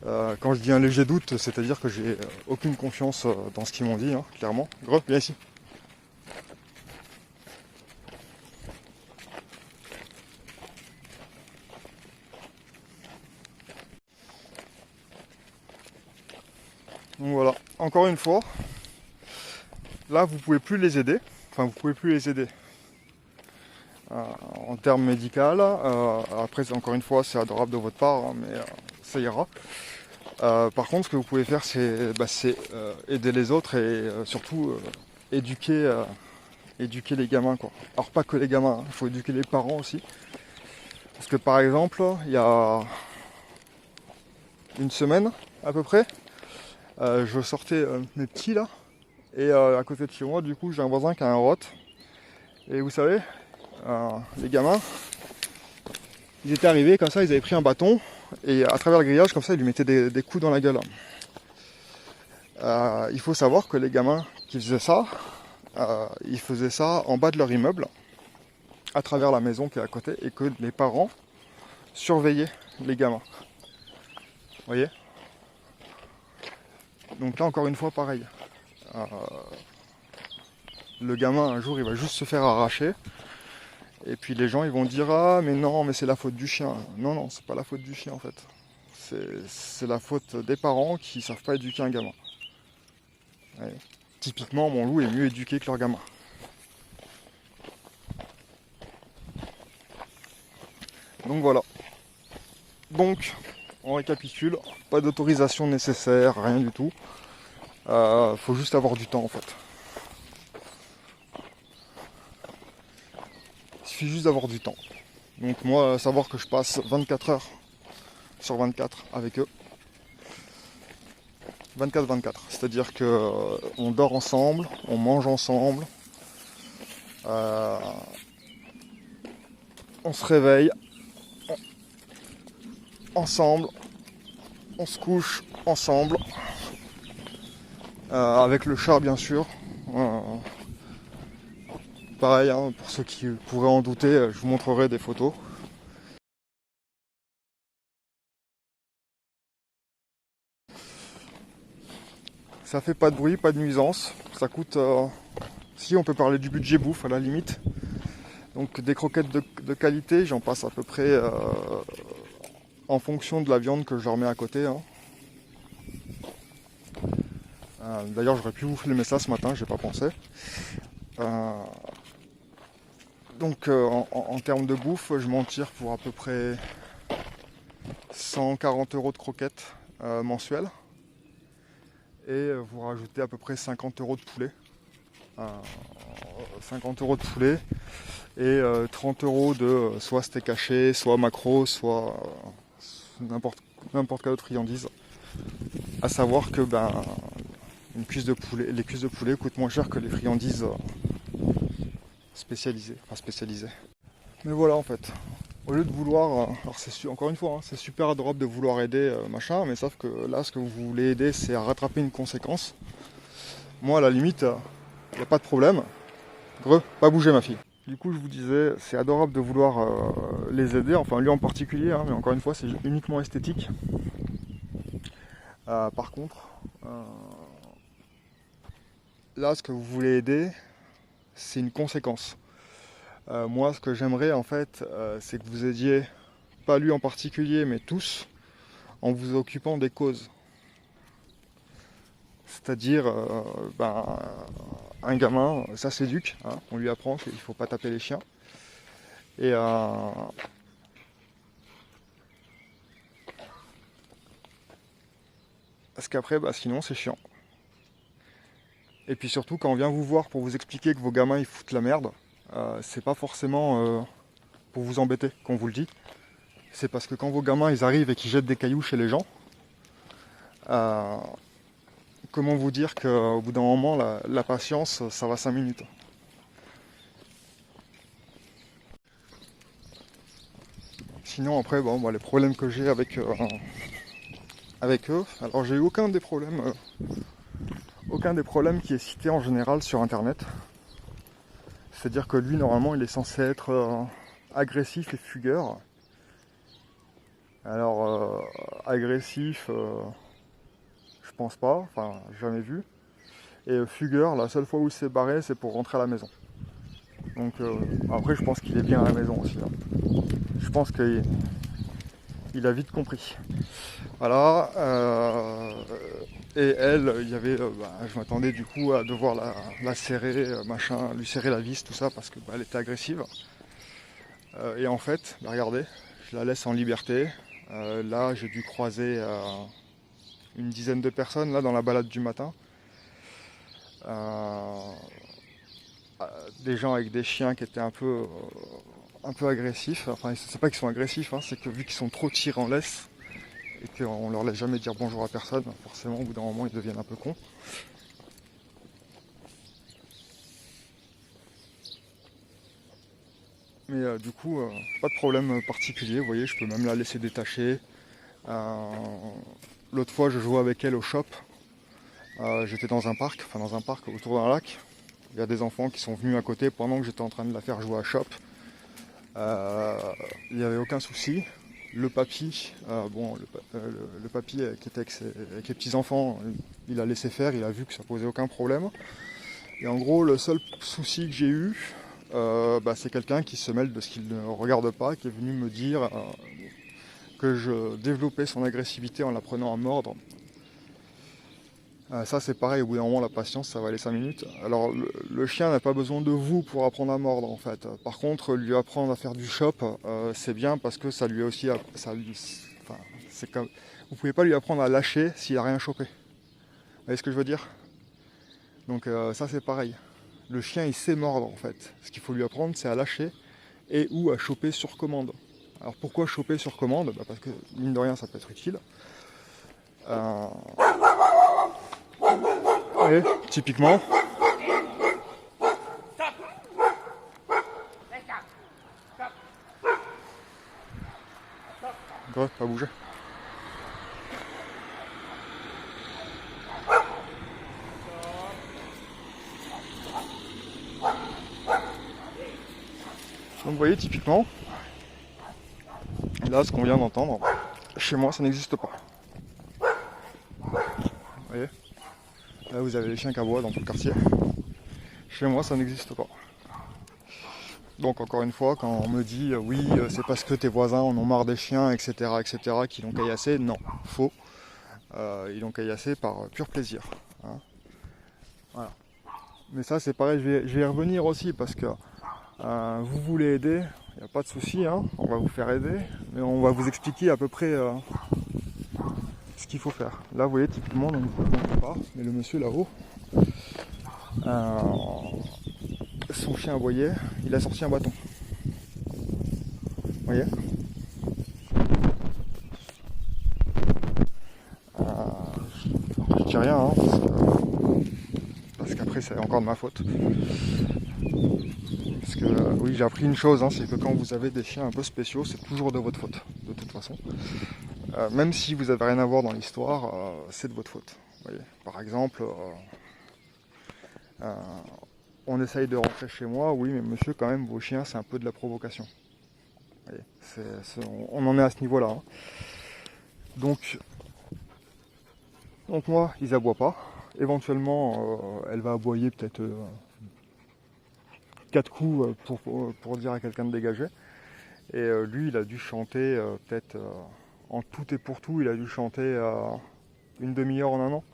Quand je dis un léger doute, c'est-à-dire que j'ai aucune confiance dans ce qu'ils m'ont dit, hein, clairement. Gros, viens ici. Donc voilà, encore une fois, là vous pouvez plus les aider. Enfin, vous pouvez plus les aider. En termes médicaux, après encore une fois c'est adorable de votre part, hein, mais ça ira. Par contre, ce que vous pouvez faire, c'est aider les autres et surtout éduquer les gamins, quoi. Alors pas que les gamins, il faut éduquer les parents aussi. Parce que par exemple, il y a une semaine à peu près, je sortais mes petits là, et à côté de chez moi, du coup, j'ai un voisin qui a un rot. Et vous savez, les gamins, ils étaient arrivés comme ça, ils avaient pris un bâton, et à travers le grillage, comme ça, ils lui mettaient des coups dans la gueule. Il faut savoir que les gamins qui faisaient ça, ils faisaient ça en bas de leur immeuble, à travers la maison qui est à côté, et que les parents surveillaient les gamins. Vous voyez? Donc là, encore une fois, pareil. Le gamin, un jour, il va juste se faire arracher. Et puis les gens, ils vont dire « Ah, mais non, mais c'est la faute du chien. » Non, non, c'est pas la faute du chien, en fait. C'est la faute des parents qui savent pas éduquer un gamin. Ouais. Typiquement, mon loup est mieux éduqué que leur gamin. Donc voilà. Donc, on récapitule. Pas d'autorisation nécessaire, rien du tout. Faut juste avoir du temps, en fait. Il suffit juste d'avoir du temps. Donc moi, savoir que je passe 24 heures sur 24 avec eux. 24-24. C'est-à-dire que on dort ensemble, on mange ensemble, on se réveille ensemble, on se couche ensemble, avec le chat bien sûr. Pareil, hein, pour ceux qui pourraient en douter, je vous montrerai des photos. Ça fait pas de bruit, pas de nuisance. Ça coûte... Si, on peut parler du budget bouffe à la limite. Donc des croquettes de qualité, j'en passe à peu près en fonction de la viande que je leur mets à côté. Hein. D'ailleurs, j'aurais pu vous filmer ça ce matin, j'ai pas pensé. Donc en termes de bouffe, je m'en tire pour à peu près 140 € de croquettes mensuelles. Et vous rajoutez à peu près 50 € de poulet. 50 € de poulet et 30 € de soit steak haché, soit maquereau, soit n'importe quelle autre friandise. À savoir que les cuisses de poulet coûtent moins cher que les friandises spécialisées. Mais voilà en fait. Au lieu de vouloir, alors encore une fois, hein, c'est super adorable de vouloir aider machin, mais sauf que là ce que vous voulez aider c'est à rattraper une conséquence. Moi à la limite, il n'y a pas de problème. Pas bouger ma fille. Du coup je vous disais, c'est adorable de vouloir les aider, enfin lui en particulier, hein, mais encore une fois c'est uniquement esthétique. Par contre, là ce que vous voulez aider, c'est une conséquence. Moi ce que j'aimerais en fait, c'est que vous aidiez, pas lui en particulier, mais tous, en vous occupant des causes. C'est-à-dire, un gamin, ça s'éduque, hein, on lui apprend qu'il ne faut pas taper les chiens. Et parce qu'après, sinon c'est chiant. Et puis surtout, quand on vient vous voir pour vous expliquer que vos gamins ils foutent la merde, c'est pas forcément pour vous embêter qu'on vous le dit. C'est parce que quand vos gamins ils arrivent et qu'ils jettent des cailloux chez les gens, comment vous dire qu'au bout d'un moment, la patience, ça va 5 minutes. Sinon après, les problèmes que j'ai avec eux, alors j'ai eu aucun des problèmes qui est cité en général sur internet. C'est-à-dire que lui normalement il est censé être agressif et fugueur. Alors agressif, je pense pas, enfin jamais vu. Et fugueur, la seule fois où il s'est barré c'est pour rentrer à la maison. Donc après je pense qu'il est bien à la maison aussi. Hein. Je pense qu'il a vite compris. Voilà. Et elle, il y avait, je m'attendais du coup à devoir la serrer, lui serrer la vis, tout ça, parce que elle était agressive. Et en fait, regardez, je la laisse en liberté. Là, j'ai dû croiser une dizaine de personnes là dans la balade du matin. Des gens avec des chiens qui étaient un peu agressifs. Enfin, c'est pas qu'ils sont agressifs, hein, c'est que vu qu'ils sont trop tirés en laisse, et qu'on leur laisse jamais dire bonjour à personne, forcément au bout d'un moment ils deviennent un peu cons. Mais du coup, pas de problème particulier, vous voyez, je peux même la laisser détacher. L'autre fois je jouais avec elle au shop, j'étais dans un parc autour d'un lac. Il y a des enfants qui sont venus à côté pendant que j'étais en train de la faire jouer à shop. Il n'y avait aucun souci. Le papy, le papy qui était avec les petits-enfants, il a laissé faire, il a vu que ça posait aucun problème. Et en gros, le seul souci que j'ai eu, c'est quelqu'un qui se mêle de ce qu'il ne regarde pas, qui est venu me dire que je développais son agressivité en la prenant à mordre. Ça c'est pareil, au bout d'un moment la patience ça va aller 5 minutes. Alors le chien n'a pas besoin de vous pour apprendre à mordre en fait. Par contre lui apprendre à faire du chop c'est bien parce que ça lui a aussi... c'est comme... Vous pouvez pas lui apprendre à lâcher s'il a rien chopé. Vous voyez ce que je veux dire? Donc ça c'est pareil. Le chien il sait mordre en fait. Ce qu'il faut lui apprendre c'est à lâcher et ou à choper sur commande. Alors pourquoi choper sur commande? Parce que mine de rien ça peut être utile. Ouais, typiquement. Ouais, pas bouger. Donc vous voyez typiquement, là ce qu'on vient d'entendre, chez moi ça n'existe pas. Vous voyez? Là vous avez les chiens qui aboient dans tout le quartier. Chez moi ça n'existe pas. Donc encore une fois, quand on me dit oui c'est parce que tes voisins en ont marre des chiens, etc. qu'ils l'ont caillassé, non, faux. Ils l'ont caillassé par pur plaisir. Hein. Voilà. Mais ça c'est pareil, je vais y revenir aussi parce que vous voulez aider, il n'y a pas de souci, hein, on va vous faire aider, mais on va vous expliquer à peu près ce qu'il faut faire. Là vous voyez typiquement, donc vous ne comprenez pas, mais le monsieur là-haut, son chien aboyait, il a sorti un bâton. Vous voyez? Je dis rien, hein, parce qu'après c'est encore de ma faute. Parce que oui, j'ai appris une chose, hein, c'est que quand vous avez des chiens un peu spéciaux, c'est toujours de votre faute, de toute façon. Même si vous n'avez rien à voir dans l'histoire, c'est de votre faute. Vous voyez. Par exemple, on essaye de rentrer chez moi, oui mais monsieur quand même vos chiens c'est un peu de la provocation. Vous voyez, on en est à ce niveau là. Hein. Donc moi ils aboient pas. Éventuellement elle va aboyer peut-être 4 coups pour dire à quelqu'un de dégager. Et lui il a dû chanter peut-être en tout et pour tout il a dû chanter une demi-heure en un an.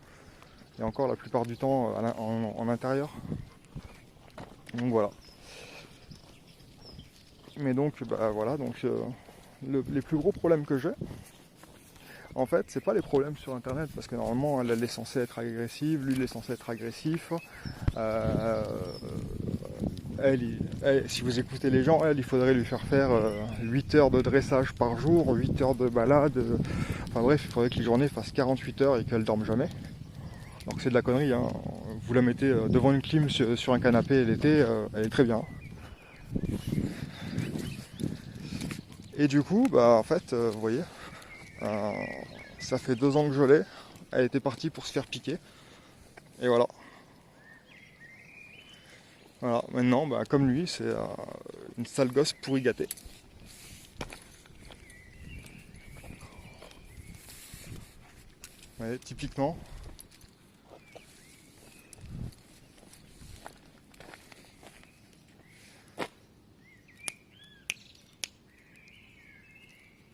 Et encore la plupart du temps en intérieur. Donc voilà. Mais donc bah voilà, donc les plus gros problèmes que j'ai, en fait, c'est pas les problèmes sur internet, parce que normalement elle est censée être agressive, lui il est censé être agressif. Si vous écoutez les gens, il faudrait lui faire 8 heures de dressage par jour, 8 heures de balade. Enfin bref, il faudrait que les journées fassent 48 heures et qu'elle dorme jamais. Donc c'est de la connerie, hein. Vous la mettez devant une clim sur un canapé l'été, elle est très bien. Et du coup, bah en fait, vous voyez, ça fait 2 ans que je l'ai. Elle était partie pour se faire piquer. Et voilà. Voilà, maintenant, bah, comme lui, c'est une sale gosse pourri gâtée. Vous voyez, typiquement.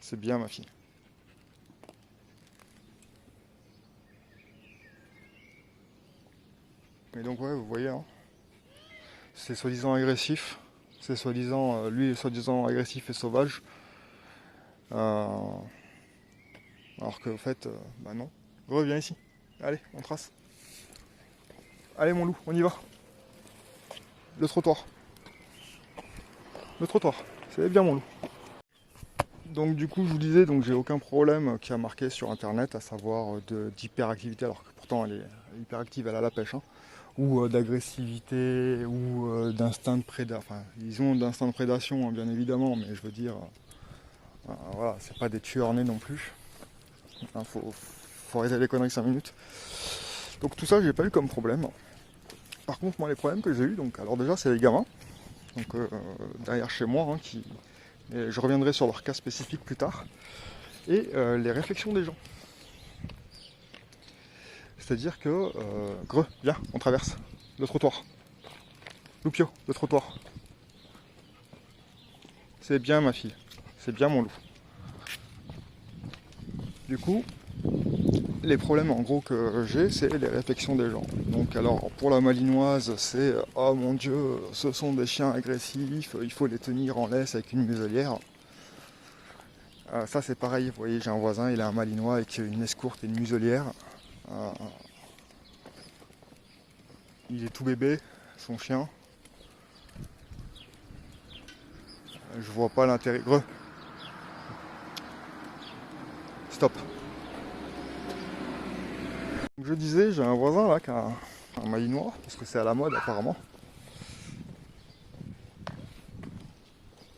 C'est bien ma fille. Et donc ouais, vous voyez, hein, c'est soi-disant agressif, c'est soi-disant, lui est soi-disant agressif et sauvage, alors que au fait, bah non. Reviens ici, allez, on trace. Allez mon loup, on y va. Le trottoir. Le trottoir, c'est bien mon loup. Donc du coup je vous disais, donc j'ai aucun problème qui a marqué sur internet, à savoir d'hyperactivité, alors que pourtant elle est hyperactive, elle a la pêche, hein. Ou d'agressivité, ou d'instinct de prédation. Enfin, ils ont d'instinct de prédation, hein, bien évidemment, mais je veux dire, voilà, c'est pas des tueurs nés non plus. Hein, faut arrêter les conneries 5 minutes. Donc tout ça, j'ai pas eu comme problème. Par contre, moi, les problèmes que j'ai eu, donc, alors déjà, c'est les gamins, donc derrière chez moi, hein, et je reviendrai sur leur cas spécifique plus tard, et les réflexions des gens. C'est-à-dire que, Greux, viens, on traverse le trottoir. Loupio, le trottoir. C'est bien ma fille, c'est bien mon loup. Du coup, les problèmes en gros que j'ai, c'est les réflexions des gens. Donc alors pour la malinoise, c'est oh mon dieu, ce sont des chiens agressifs, il faut les tenir en laisse avec une muselière. Ça c'est pareil, vous voyez, j'ai un voisin, il a un malinois avec une escourte et une muselière. Il est tout bébé, son chien. Je vois pas l'intérêt. Greux. Stop. Donc je disais, j'ai un voisin là qui a un malinois, parce que c'est à la mode apparemment.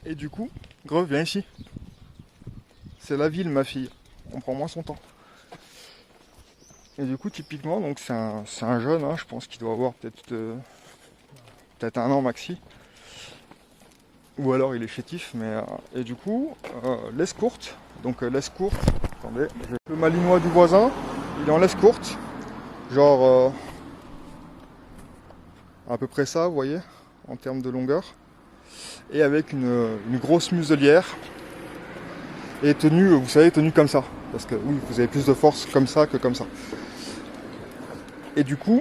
Et du coup, Greux, viens ici. C'est la ville ma fille, on prend moins son temps. Et du coup typiquement, donc c'est un jeune, hein, je pense qu'il doit avoir peut-être 1 an maxi. Ou alors il est chétif, mais et du coup, laisse courte. Donc laisse courte, attendez, le malinois du voisin, il est en laisse courte. Genre à peu près ça, vous voyez, en termes de longueur. Et avec une grosse muselière. Et tenue, vous savez, tenue comme ça. Parce que oui, vous avez plus de force comme ça que comme ça. Et du coup,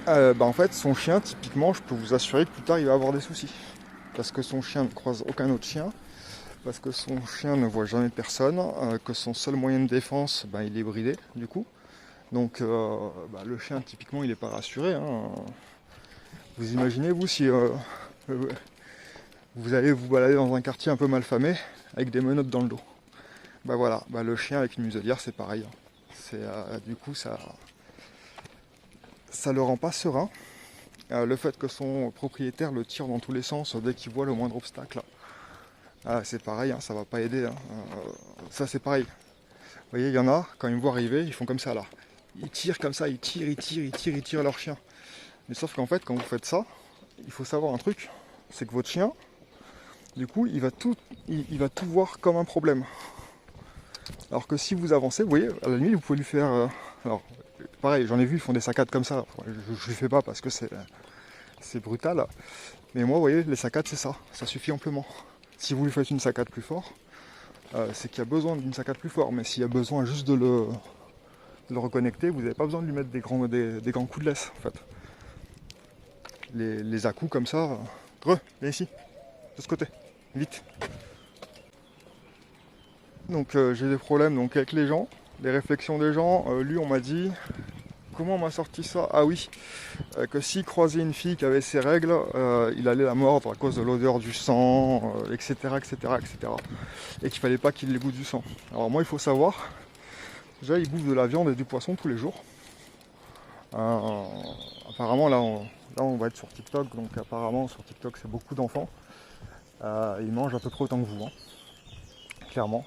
en fait, son chien, typiquement, je peux vous assurer que plus tard, il va avoir des soucis. Parce que son chien ne croise aucun autre chien. Parce que son chien ne voit jamais personne. Que son seul moyen de défense, il est bridé, du coup. Donc, le chien, typiquement, il n'est pas rassuré. Hein. Vous imaginez, vous, si vous allez vous balader dans un quartier un peu malfamé, avec des menottes dans le dos. Voilà, le chien avec une muselière, c'est pareil. Du coup, ça le rend pas serein. Le fait que son propriétaire le tire dans tous les sens dès qu'il voit le moindre obstacle, c'est pareil, hein, ça va pas aider. Hein. Ça c'est pareil. Vous voyez, il y en a, quand ils me voient arriver, ils font comme ça là. Ils tirent comme ça, ils tirent leur chien. Mais sauf qu'en fait, quand vous faites ça, il faut savoir un truc, c'est que votre chien, du coup, il va tout voir comme un problème. Alors que si vous avancez, vous voyez, à la limite, vous pouvez lui faire... alors, pareil, j'en ai vu, ils font des saccades comme ça. Je ne le fais pas parce que c'est brutal. Mais moi, vous voyez, les saccades, c'est ça. Ça suffit amplement. Si vous lui faites une saccade plus fort, c'est qu'il y a besoin d'une saccade plus fort. Mais s'il y a besoin juste de le reconnecter, vous n'avez pas besoin de lui mettre des grands coups de laisse, en fait. Les à-coups comme ça... viens ici, de ce côté, vite. Donc j'ai des problèmes donc, avec les gens, les réflexions des gens. Lui, on m'a dit... Comment on m'a sorti ça? Ah oui, que s'il croisait une fille qui avait ses règles, il allait la mordre à cause de l'odeur du sang, etc., etc., etc. Et qu'il fallait pas qu'il ait le goût du sang. Alors moi, il faut savoir, déjà, il bouffe de la viande et du poisson tous les jours. Apparemment, là, on va être sur TikTok, donc apparemment, sur TikTok, c'est beaucoup d'enfants. Ils mangent à peu près autant que vous, hein, clairement.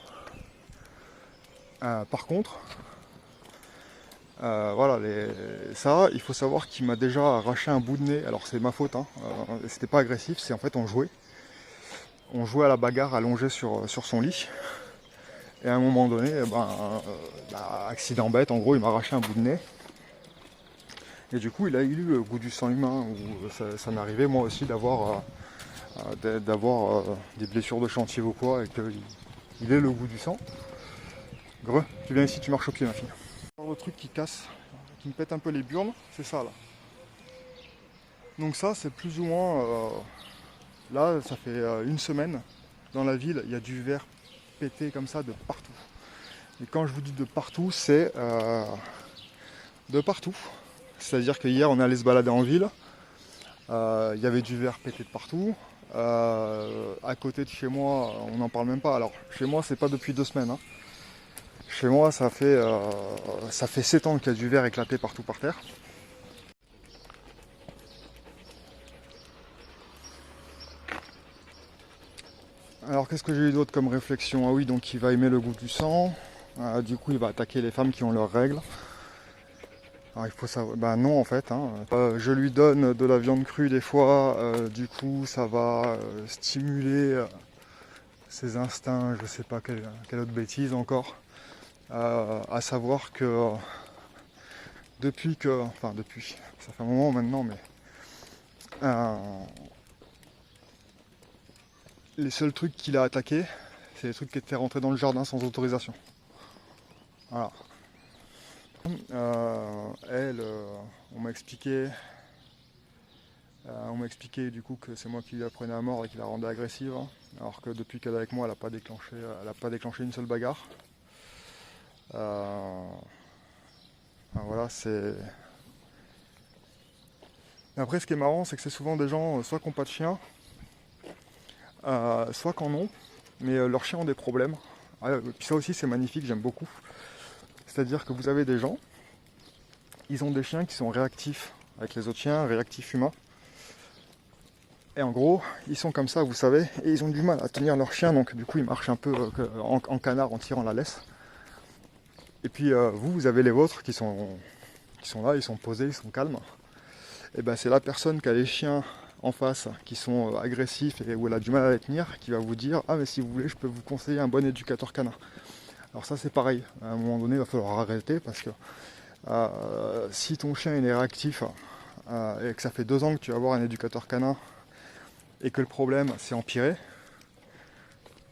Par contre... voilà, ça, il faut savoir qu'il m'a déjà arraché un bout de nez. Alors c'est ma faute, hein. C'était pas agressif, c'est en fait on jouait. On jouait à la bagarre allongé sur son lit. Et à un moment donné, accident bête, en gros il m'a arraché un bout de nez. Et du coup il a eu le goût du sang humain. Où ça m'arrivait moi aussi d'avoir des blessures de chantier ou quoi, et qu'il ait le goût du sang. Tu viens ici, tu marches au pied ma fille. Le truc qui casse, qui me pète un peu les burnes, c'est ça là. Donc ça c'est plus ou moins, là ça fait une semaine, dans la ville il y a du verre pété comme ça de partout. Et quand je vous dis de partout, c'est de partout. C'est-à-dire que hier on est allé se balader en ville, il y avait du verre pété de partout. À côté de chez moi, on n'en parle même pas. Alors chez moi c'est pas depuis 2 semaines, hein. Chez moi, ça fait 7 ans qu'il y a du verre éclaté partout par terre. Alors, qu'est-ce que j'ai eu d'autre comme réflexion? Ah oui, donc il va aimer le goût du sang. Du coup, il va attaquer les femmes qui ont leurs règles. Alors, il faut savoir... Ben non, en fait. Hein. Je lui donne de la viande crue des fois. Du coup, ça va stimuler ses instincts. Je sais pas quelle autre bêtise encore. À savoir que... depuis, ça fait un moment maintenant, mais les seuls trucs qu'il a attaqués, c'est les trucs qui étaient rentrés dans le jardin sans autorisation. Voilà. On m'a expliqué du coup que c'est moi qui la prenais à mort et qui la rendais agressive, hein, alors que depuis qu'elle est avec moi, elle n'a pas déclenché une seule bagarre. Voilà, c'est... Et après, ce qui est marrant, c'est que c'est souvent des gens, soit qui n'ont pas de chien, soit qui en ont, mais leurs chiens ont des problèmes. Puis ça aussi, c'est magnifique, j'aime beaucoup. C'est-à-dire que vous avez des gens, ils ont des chiens qui sont réactifs avec les autres chiens, réactifs humains. Et en gros, ils sont comme ça, vous savez, et ils ont du mal à tenir leur chien, donc du coup, ils marchent un peu en canard en tirant la laisse. Et puis vous avez les vôtres qui sont là, ils sont posés, ils sont calmes. Et ben c'est la personne qui a les chiens en face qui sont agressifs et où elle a du mal à les tenir qui va vous dire « Ah mais si vous voulez, je peux vous conseiller un bon éducateur canin ». Alors ça c'est pareil, à un moment donné il va falloir arrêter parce que si ton chien il est réactif et que ça fait 2 ans que tu vas voir un éducateur canin et que le problème c'est empiré,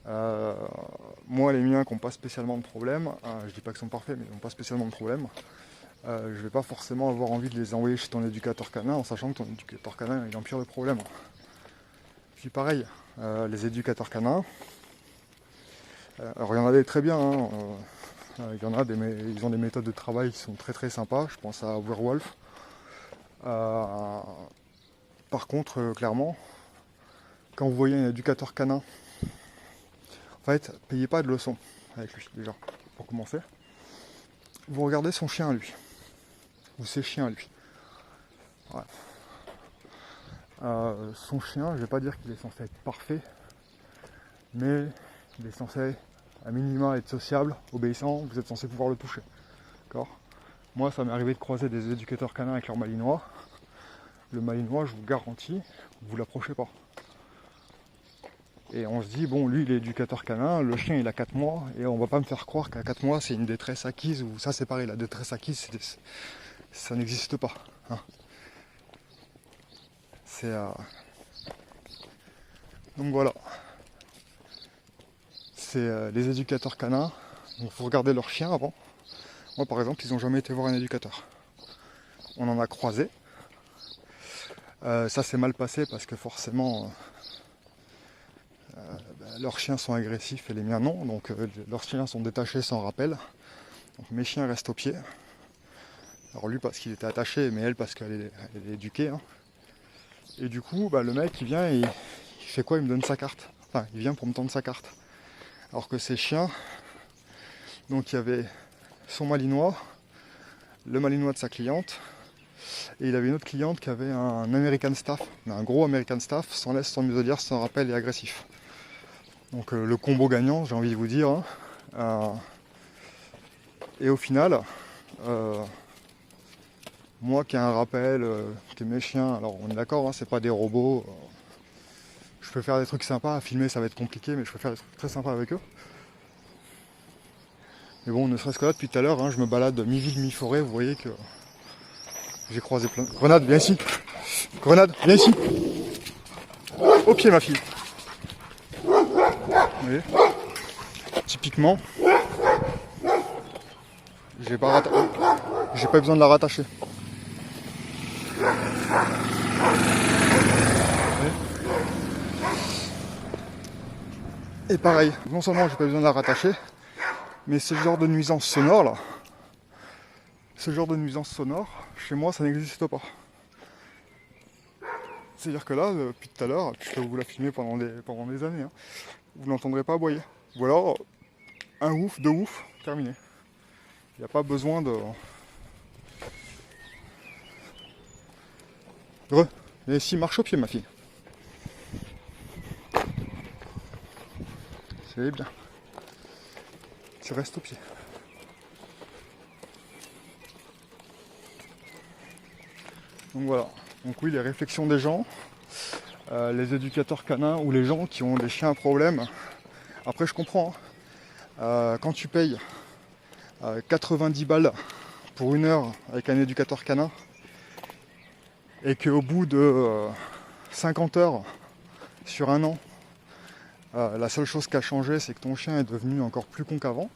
moi les miens qui n'ont pas spécialement de problème, je dis pas qu'ils sont parfaits mais ils n'ont pas spécialement de problème, je vais pas forcément avoir envie de les envoyer chez ton éducateur canin en sachant que ton éducateur canin il empire le problème. Puis pareil, les éducateurs canins, alors il y en a des très bien, hein, il y en a ils ont des méthodes de travail qui sont très très sympas, je pense à Werewolf. Par contre, clairement, quand vous voyez un éducateur canin, en fait, payez pas de leçons avec lui déjà, pour commencer. Vous regardez son chien à lui, ou ses chiens à lui. Ouais. Son chien, je vais pas dire qu'il est censé être parfait, mais il est censé à minima être sociable, obéissant, vous êtes censé pouvoir le toucher. D'accord ? Moi ça m'est arrivé de croiser des éducateurs canins avec leur malinois. le malinois, je vous garantis, vous l'approchez pas. Et on se dit, bon, lui il est éducateur canin, le chien il a 4 mois, et on va pas me faire croire qu'à 4 mois c'est une détresse acquise, ou ça c'est pareil, la détresse acquise, ça n'existe pas. Hein. C'est... Donc voilà. C'est les éducateurs canins, il faut regarder leurs chiens avant. Moi par exemple, ils n'ont jamais été voir un éducateur. On en a croisé. Ça s'est mal passé parce que forcément leurs chiens sont agressifs et les miens non, donc leurs chiens sont détachés sans rappel. Donc mes chiens restent au pied. Alors lui parce qu'il était attaché, mais elle parce qu'elle est éduquée. Hein. Et du coup, le mec il vient et il fait quoi? Il me donne sa carte. Enfin, il vient pour me tendre sa carte. Alors que ces chiens, donc il y avait son malinois, le malinois de sa cliente, et il avait une autre cliente qui avait un American Staff, un gros American Staff, sans laisse, sans muselière, sans rappel et agressif. Donc le combo gagnant, j'ai envie de vous dire. Hein. Et au final, moi qui ai un rappel, que mes chiens, alors on est d'accord, hein, c'est pas des robots. Je peux faire des trucs sympas, à filmer ça va être compliqué, mais je peux faire des trucs très sympas avec eux. Mais bon, ne serait-ce que là, depuis tout à l'heure, hein, je me balade mi-ville, mi-forêt, vous voyez que j'ai croisé plein de... Grenade, viens ici. Grenade, viens ici. Au pied, ma fille. Vous voyez, typiquement, j'ai pas besoin de la rattacher. Et pareil, non seulement j'ai pas besoin de la rattacher, mais ce genre de nuisance sonore là, chez moi ça n'existe pas. C'est-à-dire que là, depuis tout à l'heure, je peux vous la filmer pendant des années, hein, vous n'entendrez pas aboyer. Ou alors, un ouf, 2 ouf, terminé. Il n'y a pas besoin de... Et si marche au pied, ma fille. C'est bien. Tu restes au pied. Donc voilà. Donc oui, les réflexions des gens, les éducateurs canins ou les gens qui ont des chiens à problème. Après, je comprends. Hein. Quand tu payes 90 balles pour 1 heure avec un éducateur canin et qu'au bout de 50 heures sur 1 an, la seule chose qui a changé, c'est que ton chien est devenu encore plus con qu'avant.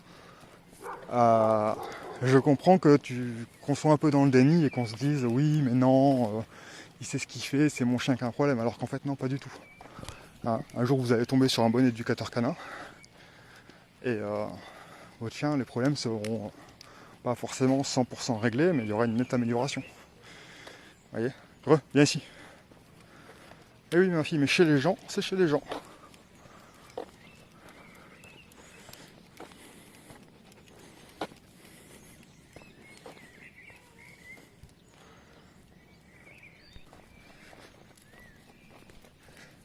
Je comprends qu'on soit un peu dans le déni et qu'on se dise oui, mais non, il sait ce qu'il fait, c'est mon chien qui a un problème, alors qu'en fait, non, pas du tout. Hein, un jour, vous allez tomber sur un bon éducateur canin et votre chien, les problèmes seront pas forcément 100% réglés, mais il y aura une nette amélioration. Vous voyez? Viens ici. Eh oui, ma fille, mais chez les gens, c'est chez les gens.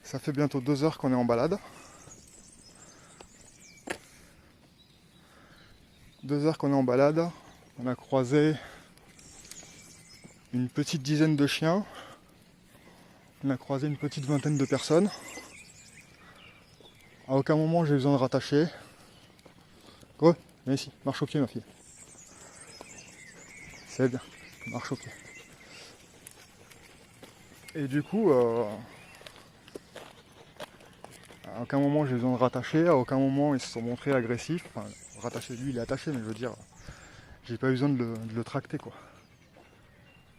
Ça fait bientôt 2 heures qu'on est en balade. 2 heures qu'on est en balade. On a croisé une petite dizaine de chiens. On a croisé une petite vingtaine de personnes. À aucun moment j'ai besoin de rattacher. Viens ici, marche au pied, ma fille. C'est bien, marche au pied. Et du coup, à aucun moment j'ai besoin de rattacher, à aucun moment ils se sont montrés agressifs. Enfin, rattacher, lui il est attaché, mais je veux dire, j'ai pas besoin de le tracter, quoi.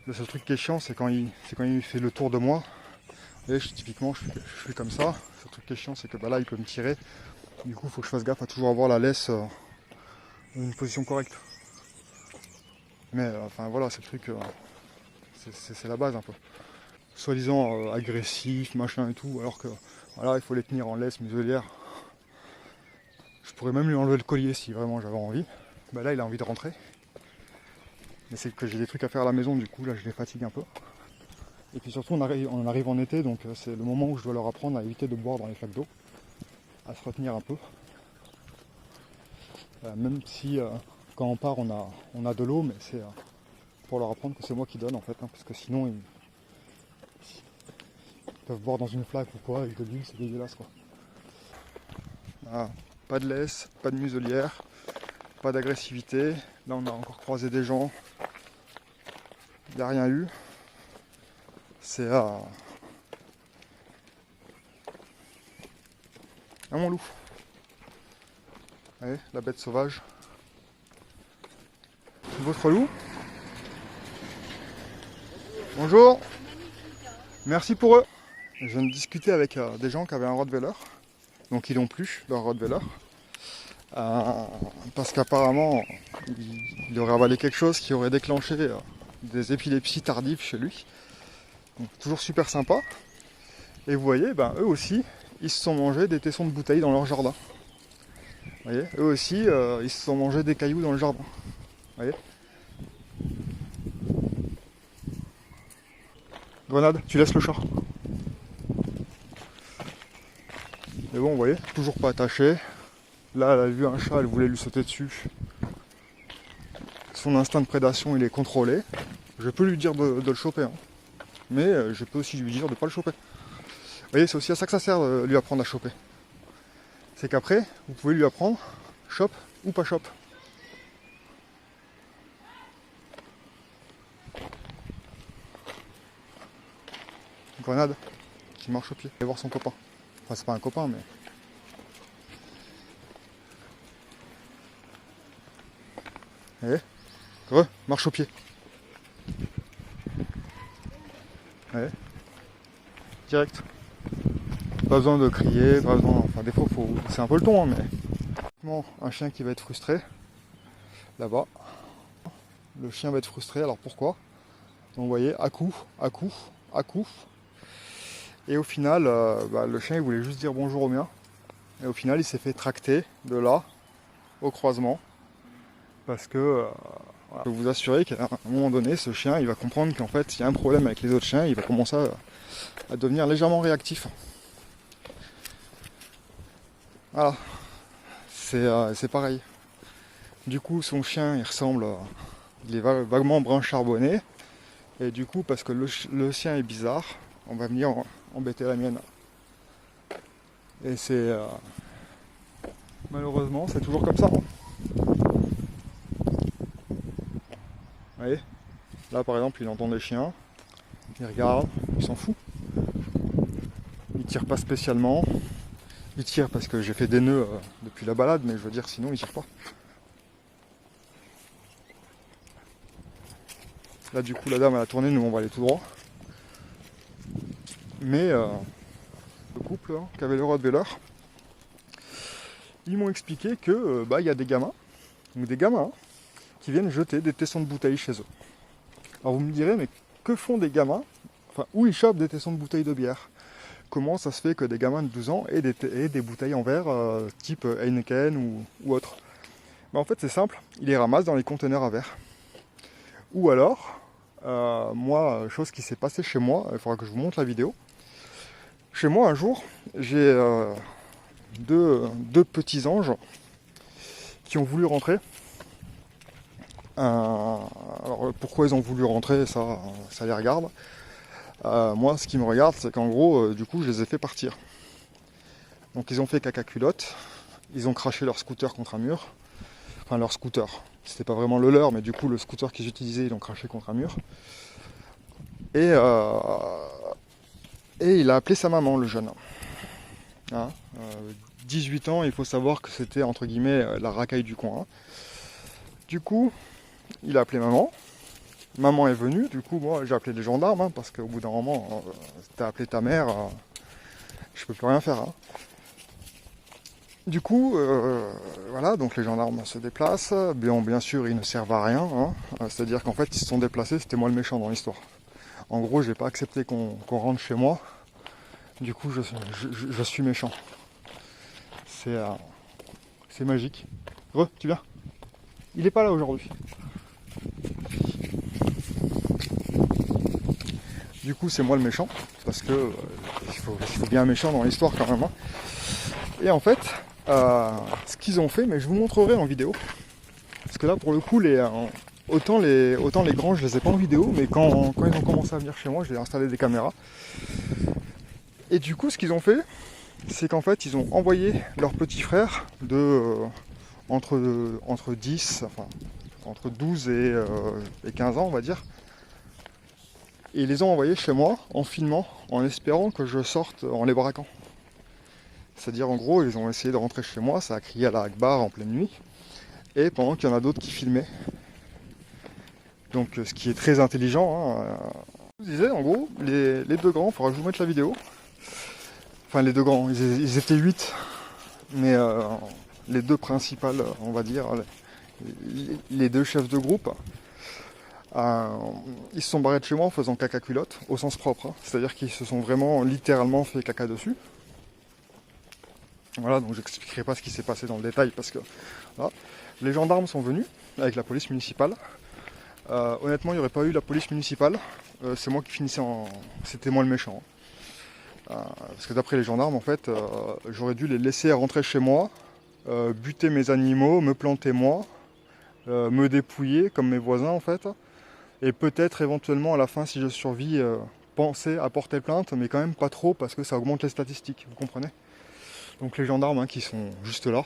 Le seul truc qui est chiant, c'est quand il fait le tour de moi. Et typiquement, je suis comme ça. Le truc qui est chiant, c'est que là, il peut me tirer. Du coup, il faut que je fasse gaffe à toujours avoir la laisse dans une position correcte. Mais enfin voilà, c'est le truc, c'est la base un peu. Soi-disant agressif, machin et tout, alors que voilà, il faut les tenir en laisse muselière. Je pourrais même lui enlever le collier si vraiment j'avais envie. Là, il a envie de rentrer. Mais c'est que j'ai des trucs à faire à la maison, du coup là je les fatigue un peu. Et puis surtout on arrive en été, donc c'est le moment où je dois leur apprendre à éviter de boire dans les flaques d'eau, à se retenir un peu. Même si quand on part on a de l'eau, mais c'est pour leur apprendre que c'est moi qui donne en fait, hein, parce que sinon peuvent boire dans une flaque ou quoi avec de l'huile, c'est dégueulasse quoi. Ah, pas de laisse, pas de muselière, pas d'agressivité. Là on a encore croisé des gens, il n'y a rien eu. C'est un mon loup. Allez, la bête sauvage. Votre loup. Bonjour. Merci pour eux. Je viens de discuter avec des gens qui avaient un Rottweiler. Donc ils l'ont plus, leur Rottweiler. Parce qu'apparemment, il aurait avalé quelque chose qui aurait déclenché des épilepsies tardives chez lui. Donc toujours super sympa. Et vous voyez, ben, eux aussi, ils se sont mangés des tessons de bouteilles dans leur jardin. Vous voyez, eux aussi, ils se sont mangés des cailloux dans le jardin. Vous voyez. Grenade, tu laisses le chat. Mais bon, vous voyez, toujours pas attaché. Là, elle a vu un chat, elle voulait lui sauter dessus. Son instinct de prédation, il est contrôlé. Je peux lui dire de le choper, hein. Mais je peux aussi lui dire de ne pas le choper. Vous voyez, c'est aussi à ça que ça sert de lui apprendre à choper. C'est qu'après, vous pouvez lui apprendre chope ou pas chope. Grenade qui marche au pied. Allez voir son copain. Enfin, c'est pas un copain, mais. Allez, marche au pied. Allez, direct. Pas besoin de crier, pas besoin. Enfin, des fois, c'est un peu le ton, hein, mais. Un chien qui va être frustré. Là-bas. Le chien va être frustré, alors pourquoi? Donc, vous voyez, à coup. Et au final, le chien il voulait juste dire bonjour au mien. Et au final, il s'est fait tracter de là au croisement. Parce que voilà. Je peux vous assurer qu'à un moment donné, ce chien il va comprendre qu'en fait, il y a un problème avec les autres chiens. Il va commencer à devenir légèrement réactif. Voilà. C'est pareil. Du coup, son chien, il ressemble. Il est vaguement brun charbonné. Et du coup, parce que le sien est bizarre, on va venir embêter la mienne. Et c'est malheureusement c'est toujours comme ça. Vous voyez, là par exemple il entend des chiens, il regarde, il s'en fout. Il tire pas spécialement. Il tire parce que j'ai fait des nœuds depuis la balade, mais je veux dire sinon il tire pas. Là du coup la dame elle a tourné, nous on va aller tout droit. Mais le couple hein, qui avait le Rottweiler, ils m'ont expliqué que y a des gamins, qui viennent jeter des tessons de bouteilles chez eux. Alors vous me direz, mais que font des gamins, enfin où ils chopent des tessons de bouteilles de bière? Comment ça se fait que des gamins de 12 ans aient des bouteilles en verre type Heineken ou autre? En fait c'est simple, ils les ramassent dans les conteneurs à verre. Ou alors, moi, chose qui s'est passée chez moi, il faudra que je vous montre la vidéo. Chez moi, un jour, j'ai deux petits anges qui ont voulu rentrer. Alors, pourquoi ils ont voulu rentrer, ça les regarde. Moi, ce qui me regarde, c'est qu'en gros, du coup, je les ai fait partir. Donc, ils ont fait caca culotte. Ils ont craché leur scooter contre un mur. Enfin, leur scooter. C'était pas vraiment le leur, mais du coup, le scooter qu'ils utilisaient, ils l'ont craché contre un mur. Et il a appelé sa maman, le jeune. Hein, 18 ans, il faut savoir que c'était, entre guillemets, la racaille du coin. Du coup, il a appelé maman. Maman est venue. Du coup, moi, j'ai appelé les gendarmes, hein, parce qu'au bout d'un moment, t'as appelé ta mère, je peux plus rien faire. Hein. Du coup, voilà, donc les gendarmes se déplacent. Bien sûr, ils ne servent à rien. Hein. C'est-à-dire qu'en fait, ils se sont déplacés, c'était moi le méchant dans l'histoire. En gros, j'ai pas accepté qu'on rentre chez moi. Du coup, je suis méchant. C'est magique. Tu viens? Il est pas là aujourd'hui. Du coup, c'est moi le méchant. Parce que il faut bien un méchant dans l'histoire quand même. Hein. Et en fait, ce qu'ils ont fait, mais je vous montrerai en vidéo. Parce que là, pour le coup, autant les grands, je les ai pas en vidéo, mais quand ils ont commencé à venir chez moi, j'ai installé des caméras. Et du coup, ce qu'ils ont fait, c'est qu'en fait, ils ont envoyé leur petit frère de entre 10, enfin, entre 12 et 15 ans, on va dire. Et ils les ont envoyés chez moi en filmant, en espérant que je sorte en les braquant. C'est-à-dire, en gros, ils ont essayé de rentrer chez moi, ça a crié à la Akbar en pleine nuit, et pendant qu'il y en a d'autres qui filmaient. Donc, ce qui est très intelligent. Hein. Je vous disais, en gros, les deux grands, il faudra que je vous mette la vidéo. Enfin, les deux grands, ils étaient 8, mais les deux principales, on va dire, les deux chefs de groupe, ils se sont barrés de chez moi en faisant caca culotte, au sens propre. Hein. C'est-à-dire qu'ils se sont vraiment, littéralement fait caca dessus. Voilà, donc j'expliquerai pas ce qui s'est passé dans le détail parce que voilà. Les gendarmes sont venus avec la police municipale. Honnêtement, il n'y aurait pas eu la police municipale. C'est moi qui finissais en... C'était moi le méchant. Parce que d'après les gendarmes, en fait, j'aurais dû les laisser rentrer chez moi, buter mes animaux, me planter moi, me dépouiller comme mes voisins en fait. Et peut-être éventuellement à la fin, si je survis, penser à porter plainte, mais quand même pas trop parce que ça augmente les statistiques, vous comprenez? Donc les gendarmes hein, qui sont juste là.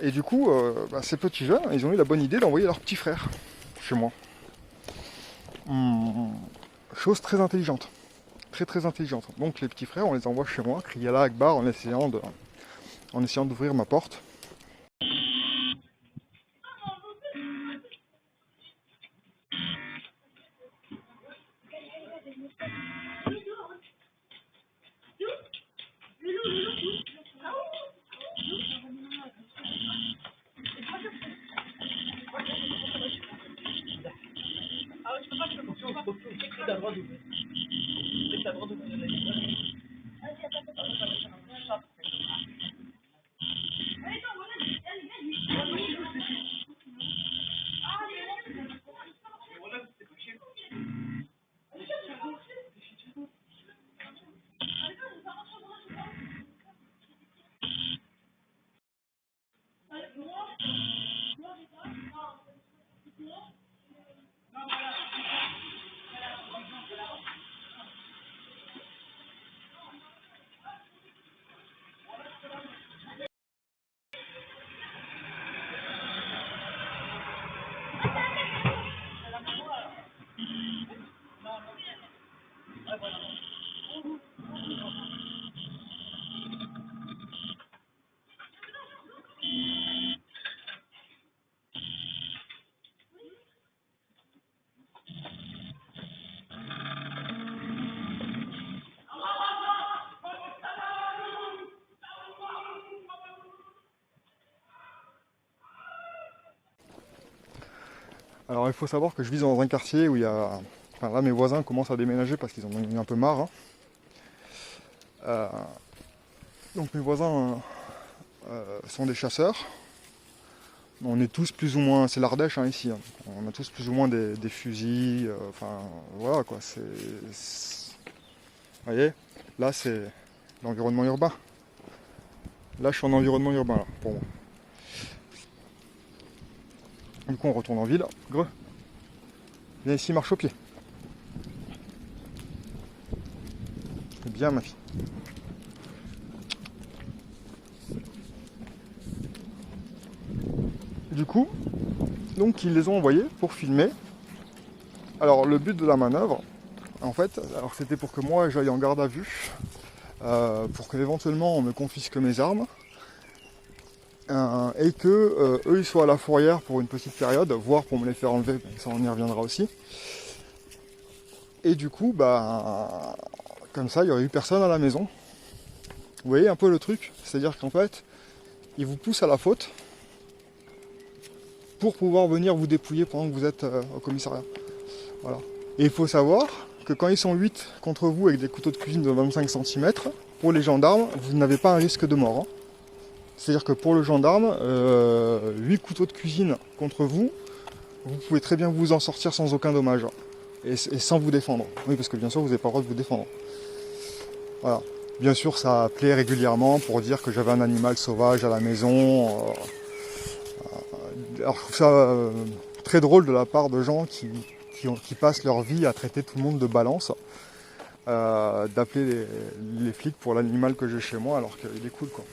Et du coup, ces petits jeunes, ils ont eu la bonne idée d'envoyer leur petit frère chez moi. Chose très intelligente. Très très intelligente. Donc les petits frères, on les envoie chez moi, crier à la Akbar en essayant d'ouvrir ma porte. Alors il faut savoir que je vis dans un quartier où il y a... Enfin là mes voisins commencent à déménager parce qu'ils en ont eu un peu marre. Hein. Donc mes voisins sont des chasseurs. On est tous plus ou moins... C'est l'Ardèche hein, ici. Hein. On a tous plus ou moins des fusils. Enfin voilà quoi. Vous voyez, là c'est l'environnement urbain. Là je suis en environnement urbain là, pour moi. Du coup on retourne en ville. Greux. Viens ici, marche au pied. Bien ma fille. Du coup, donc ils les ont envoyés pour filmer. Alors le but de la manœuvre, en fait, alors c'était pour que moi j'aille en garde à vue, pour que éventuellement on me confisque mes armes. Et que eux ils soient à la fourrière pour une petite période, voire pour me les faire enlever, ça on y reviendra aussi. Et du coup, bah comme ça il n'y aurait eu personne à la maison. Vous voyez un peu le truc, c'est-à-dire qu'en fait, ils vous poussent à la faute pour pouvoir venir vous dépouiller pendant que vous êtes au commissariat. Voilà. Et il faut savoir que quand ils sont 8 contre vous avec des couteaux de cuisine de 25 cm, pour les gendarmes, vous n'avez pas un risque de mort. Hein. C'est-à-dire que pour le gendarme, 8 couteaux de cuisine contre vous, vous pouvez très bien vous en sortir sans aucun dommage. Et sans vous défendre. Oui, parce que bien sûr, vous n'avez pas le droit de vous défendre. Voilà. Bien sûr, ça appelait régulièrement pour dire que j'avais un animal sauvage à la maison. Alors, je trouve ça très drôle de la part de gens qui qui passent leur vie à traiter tout le monde de balance, d'appeler les flics pour l'animal que j'ai chez moi alors qu'il est cool quoi.